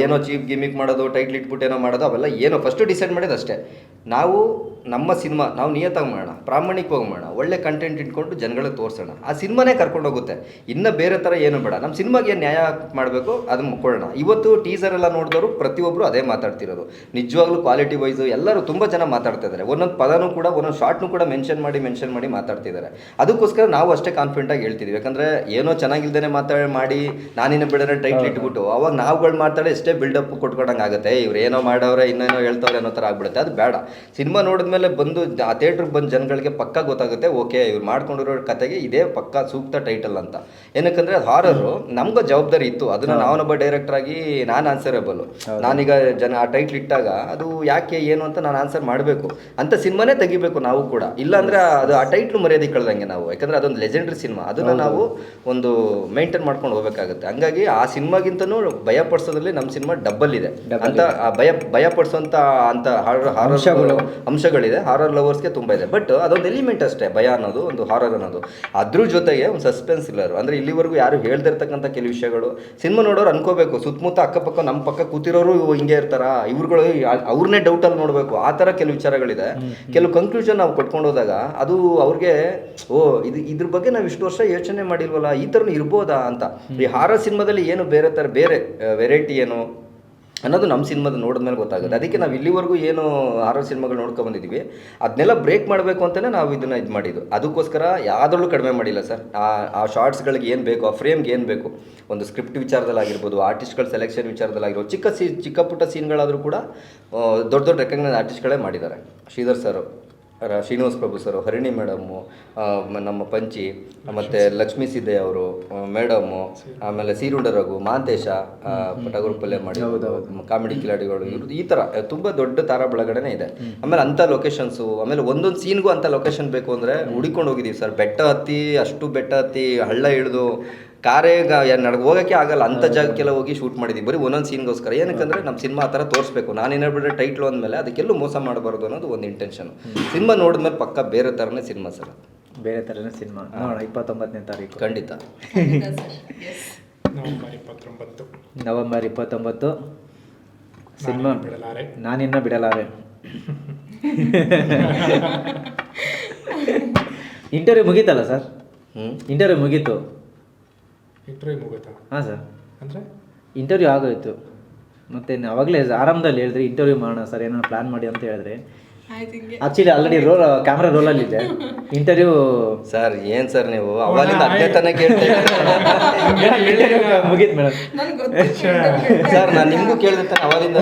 ಏನೋ ಚೀಪ್ ಗಿಮಿಕ್ ಮಾಡೋದು, ಟೈಟ್ಲ್ ಇಟ್ಬಿಟ್ಟು ಏನೋ ಮಾಡೋದು, ಅವೆಲ್ಲ ಏನೋ ಫಸ್ಟ್ ಡಿಸೈಡ್ ಮಾಡೋದು ಅಷ್ಟೇ. ನಾವು ನಮ್ಮ ಸಿನಿಮಾ ನಾವು ನಿಯತ್ತಾಗಿ ಮಾಡೋಣ, ಪ್ರಾಮಾಣಿಕವಾಗಿ ಮಾಡೋಣ, ಒಳ್ಳೆ ಕಂಟೆಂಟ್ ಇಟ್ಕೊಂಡು ಜನಗಳಿಗೆ ತೋರಿಸೋಣ, ಆ ಸಿನಿಮಾನೇ ಕರ್ಕೊಂಡು ಹೋಗುತ್ತೆ. ಇನ್ನು ಬೇರೆ ಥರ ಏನು ಬೇಡ. ನಮ್ಮ ಸಿನಿಮಾಗೆ ಏನು ನ್ಯಾಯ ಮಾಡಬೇಕು ಅದನ್ನು ಕೊಡೋಣ. ಇವತ್ತು ಟೀಸರ್ ಎಲ್ಲ ನೋಡಿದವರು ಪ್ರತಿಯೊಬ್ಬರು ಅದೇ ಮಾತಾಡ್ತಿರೋದು. ನಿಜವಾಗ್ಲೂ ಕ್ವಾಲಿಟಿ ವೈಸು ಎಲ್ಲರೂ ತುಂಬ ಜನ ಮಾತಾಡ್ತಾ ಇದ್ದಾರೆ. ಒಂದೊಂದು ಪದನೂ ಕೂಡ ಒಂದೊಂದು ಶಾರ್ಟ್ನೂ ಕೂಡ ಮೆನ್ಷನ್ ಮಾಡಿ ಮಾತಾಡ್ತಿದ್ದಾರೆ. ಅದಕ್ಕೋಸ್ಕರ ನಾವು ಅಷ್ಟೇ ಕಾನ್ಫಿಡೆಂಟಾಗಿ ಹೇಳ್ತಿದ್ವಿ. ಯಾಕಂದರೆ ಏನೋ ಚೆನ್ನಾಗಿಲ್ದೇ ಮಾಡಿ ನಾನಿನ್ನ ಬಿಡೋಣ ಟೈಟ್ಲ್ ಇಟ್ಬಿಟ್ಟು ಅವಾಗ ನಾವುಗಳು ಮಾತಾಡಿ ಎಷ್ಟೇ ಬಿಲ್ಡಪ್ ಕೊಟ್ಕೊಂಡಂಗೆ ಆಗುತ್ತೆ. ಇವ್ರು ಏನೋ ಮಾಡವ್ರೆ ಇನ್ನೇನೋ ಹೇಳ್ತವ್ರೆ ಅನ್ನೋ ಥರ ಆಗ್ಬಿಡುತ್ತೆ. ಅದು ಬೇಡ. ಸಿನಿಮಾ ನೋಡಿದ್ಮೇಲೆ ಬಂದು ಆ ಥಿಯೇಟ್ರಿಗೆ ಬಂದು ಜನಗಳಿಗೆ ಪಕ್ಕ ಗೊತ್ತಾಗುತ್ತೆ, ಓಕೆ ಇವ್ರು ಮಾಡ್ಕೊಂಡಿರೋ ಕತೆಗೆ ಇದೇ ಪಕ್ಕ ಸೂಕ್ತ ಟೈಟಲ್ ಅಂತ. ಏನಕ್ಕಂದ್ರೆ ಹಾರರು ನಮ್ಗೆ ಜವಾಬ್ದಾರಿ ಇತ್ತು. ಅದನ್ನ ನಾವೊಬ್ಬ ಡೈರೆಕ್ಟರ್ ಆಗಿ ನಾನು ಆನ್ಸರೇಬಲ್. ನಾನೀಗ ಆ ಟೈಟ್ಲ್ ಇಟ್ಟಾಗ ಅದು ಯಾಕೆ ಏನು ಅಂತ ನಾನು ಆನ್ಸರ್ ಮಾಡಬೇಕು ಅಂತ ಸಿನಿಮಾನೇ ತೆಗಿಬೇಕು ನಾವು ಕೂಡ. ಇಲ್ಲಾಂದ್ರೆ ಅದು ಆ ಟೈಟ್ಲು ಮರ್ಯಾದೆ ಕಳ್ದಂಗೆ ನಾವು. ಯಾಕಂದ್ರೆ ಅದೊಂದು ಲೆಜೆಂಡ್ರಿ ಸಿನಿಮಾ, ಅದನ್ನ ನಾವು ಒಂದು ಮೇಂಟೈನ್ ಮಾಡ್ಕೊಂಡು ಹೋಗ್ಬೇಕಾಗುತ್ತೆ. ಹಂಗಾಗಿ ಆ ಸಿನಿಮಾಗಿಂತನೂ ಭಯ ಪಡಿಸೋದ್ರಲ್ಲಿ ನಮ್ಮ ಸಿನಿಮಾ ಡಬ್ಬಲ್ ಇದೆ ಅಂತ. ಭಯ ಪಡಿಸೋಂಥ ಅಂತ ಅಂಶಗಳಿದೆ. ಹಾರರ್ ಲವರ್ಸ್ಗೆ ತುಂಬ ಇದೆ. ಬಟ್ ಅದೊಂದು ಎಲಿಮೆಂಟ್ ಅಷ್ಟೇ, ಭಯ ಅನ್ನೋದು, ಒಂದು ಹಾರರ್ ಅನ್ನೋದು. ಅದ್ರ ಜೊತೆಗೆ ಒಂದು ಸಸ್ಪೆನ್ಸ್ ಇಲ್ಲರು, ಅಂದರೆ ಇಲ್ಲಿವರೆಗೂ ಯಾರು ಹೇಳ್ದಿರ್ತಕ್ಕಂಥ ಕೆಲವು ವಿಷಯಗಳು ಸಿನಿಮಾ ನೋಡೋರು ಅನ್ಕೋಬೇಕು, ಸುತ್ತಮುತ್ತ ಅಕ್ಕಪಕ್ಕ ನಮ್ಮ ಪಕ್ಕ ಕೂತಿರೋರು ಹಿಂಗೆ ಇರ್ತಾರ, ಇವ್ರುಗಳು ಅವ್ರನ್ನೇ ಡೌಟಲ್ಲಿ ನೋಡಬೇಕು, ಆ ಥರ ಕೆಲವು ವಿಚಾರಗಳಿದೆ. ಕೆಲವು ಕನ್ಕ್ಲೂಷನ್ ನಾವು ಕೊಟ್ಕೊಂಡು ಹೋದಾಗ ಅದು ಅವ್ರಿಗೆ ಇದ್ರ ಬಗ್ಗೆ ನಾವು ಇಷ್ಟು ವರ್ಷ ಯೋಚನೆ ಮಾಡಿಲ್ವಲ್ಲ, ಈ ಥರನೂ ಇರ್ಬೋದಾ ಅಂತ. ಈ ಹಾರರ್ ಸಿನಿಮಾದಲ್ಲಿ ಏನು ಬೇರೆ ವೆರೈಟಿ ಏನು ಅನ್ನೋದು ನಮ್ಮ ಸಿನಿಮಾದ ನೋಡಿದ್ಮೇಲೆ ಗೊತ್ತಾಗುತ್ತೆ. ಅದಕ್ಕೆ ನಾವು ಇಲ್ಲಿವರೆಗೂ ಏನು ಹಾರರ್ ಸಿನಿಮಾಗಳು ನೋಡ್ಕೊಂಡು ಬಂದಿದ್ದೀವಿ ಅದನ್ನೆಲ್ಲ ಬ್ರೇಕ್ ಮಾಡಬೇಕು ಅಂತಲೇ ನಾವು ಇದನ್ನು ಇದು ಮಾಡಿದ್ದು. ಅದಕ್ಕೋಸ್ಕರ ಯಾವುದ್ರಲ್ಲೂ ಕಡಿಮೆ ಮಾಡಿಲ್ಲ ಸರ್. ಆ ಶಾರ್ಟ್ಸ್ಗಳಿಗೆ ಏನು ಬೇಕು, ಆ ಫ್ರೇಮ್ಗೆ ಏನು ಬೇಕು, ಒಂದು ಸ್ಕ್ರಿಪ್ಟ್ ವಿಚಾರದಲ್ಲಾಗಿರ್ಬೋದು, ಆರ್ಟಿಸ್ಟ್ಗಳ ಸೆಲೆಕ್ಷನ್ ವಿಚಾರದಲ್ಲಾಗಿರ್ಬೋದು, ಚಿಕ್ಕ ಪುಟ್ಟ ಸೀನ್ಗಳಾದರೂ ಕೂಡ ದೊಡ್ಡ ರೆಕಗ್ನೈಸ್ ಆರ್ಟಿಸ್ಟ್ಗಳೇ ಮಾಡಿದ್ದಾರೆ. ಶ್ರೀಧರ್ ಸರ್, ಶ್ರೀನಿವಾಸ್ ಪ್ರಭು ಸರ್, ಹರಿಣಿ ಮೇಡಮ್ಮು, ನಮ್ಮ ಪಂಚಿ, ಮತ್ತು ಲಕ್ಷ್ಮೀ ಸಿದ್ದೆ ಅವರು ಮೇಡಮ್ಮು, ಆಮೇಲೆ ಸೀರುಂಡ ರಘು, ಮಾಂತೇಶ, ಪಟಗುರುಪಲ್ಯ ಮಾಡಿ ಕಾಮಿಡಿ ಕಿಲಾಡಿಗಳು, ಇವರು ಈ ಥರ ತುಂಬ ದೊಡ್ಡ ತಾರಾ ಬಳಗಡೆನೇ ಇದೆ. ಆಮೇಲೆ ಅಂಥ ಲೊಕೇಶನ್ಸು, ಆಮೇಲೆ ಒಂದೊಂದು ಸೀನ್ಗೂ ಅಂಥ ಲೊಕೇಶನ್ ಬೇಕು ಅಂದರೆ ಹುಡುಕೊಂಡು ಹೋಗಿದ್ದೀವಿ ಸರ್. ಬೆಟ್ಟ ಹತ್ತಿ ಹಳ್ಳ ಇಳಿದು ಕಾರೇ ಹೋಗೋಕ್ಕೆ ಆಗಲ್ಲ ಅಂಥ ಜಾಗಕ್ಕೆಲ್ಲ ಹೋಗಿ ಶೂಟ್ ಮಾಡಿದ್ದೀವಿ, ಬರೀ ಒಂದೊಂದು ಸೀನ್ಗೋಸ್ಕರ. ಏನಕ್ಕಂದರೆ ನಮ್ಮ ಸಿನಿಮಾ ಆ ಥರ ತೋರಿಸ್ಬೇಕು. ನಾನೇನು ಬಿಟ್ಟರೆ ಟೈಟ್ಲು ಅಂದಮೇಲೆ ಅದಕ್ಕೆಲ್ಲೂ ಮೋಸ ಮಾಡಬಾರ್ದು ಅನ್ನೋದು ಒಂದು ಇಂಟೆನ್ಷನ್. ಸಿನಿಮಾ ನೋಡಿದ್ಮೇಲೆ ಪಕ್ಕ ಬೇರೆ ಥರನೇ ಸಿನಿಮಾ ಸರ್, ಬೇರೆ ಥರನೇ ಸಿನಿಮಾ. 29ನೇ ತಾರೀಕು ಖಂಡಿತ. November 29 cinema Naaninna Bidalaare. Interview ಮುಗೀತಲ್ಲ ಸರ್? ಇಂಟರ್ವ್ಯೂ ಮುಗೀತು. ಹಾಂ ಸರ್, ಅಂದರೆ ಇಂಟರ್ವ್ಯೂ ಆಗೋಯ್ತು. ಮತ್ತೆ ಅವಾಗಲೇ ಆರಾಮದಲ್ಲಿ ಹೇಳಿದ್ರಿ ಇಂಟರ್ವ್ಯೂ ಮಾಡೋಣ ಸರ್, ಏನೋ ಪ್ಲಾನ್ ಮಾಡಿ ಅಂತ ಹೇಳಿದ್ರಿ. ಆಕ್ಚುಲಿ ಆಲ್ರೆಡಿ ಕ್ಯಾಮ್ರಾ ರೋಲಲ್ಲಿದೆ ಇಂಟರ್ವ್ಯೂ. ಸರ್ ಏನು ಸರ್ ನೀವು ಅವಾಗಿಂದ ಅದೇ ತನಕ ಕೇಳ್ತಾ ಮುಗೀತು ಮೇಡಮ್. ನನಗೆ ಗೊತ್ತು ಸರ್, ನಾನು ನಿಮಗೂ ಕೇಳಿದೆ ಅವಾಗಿಂದ.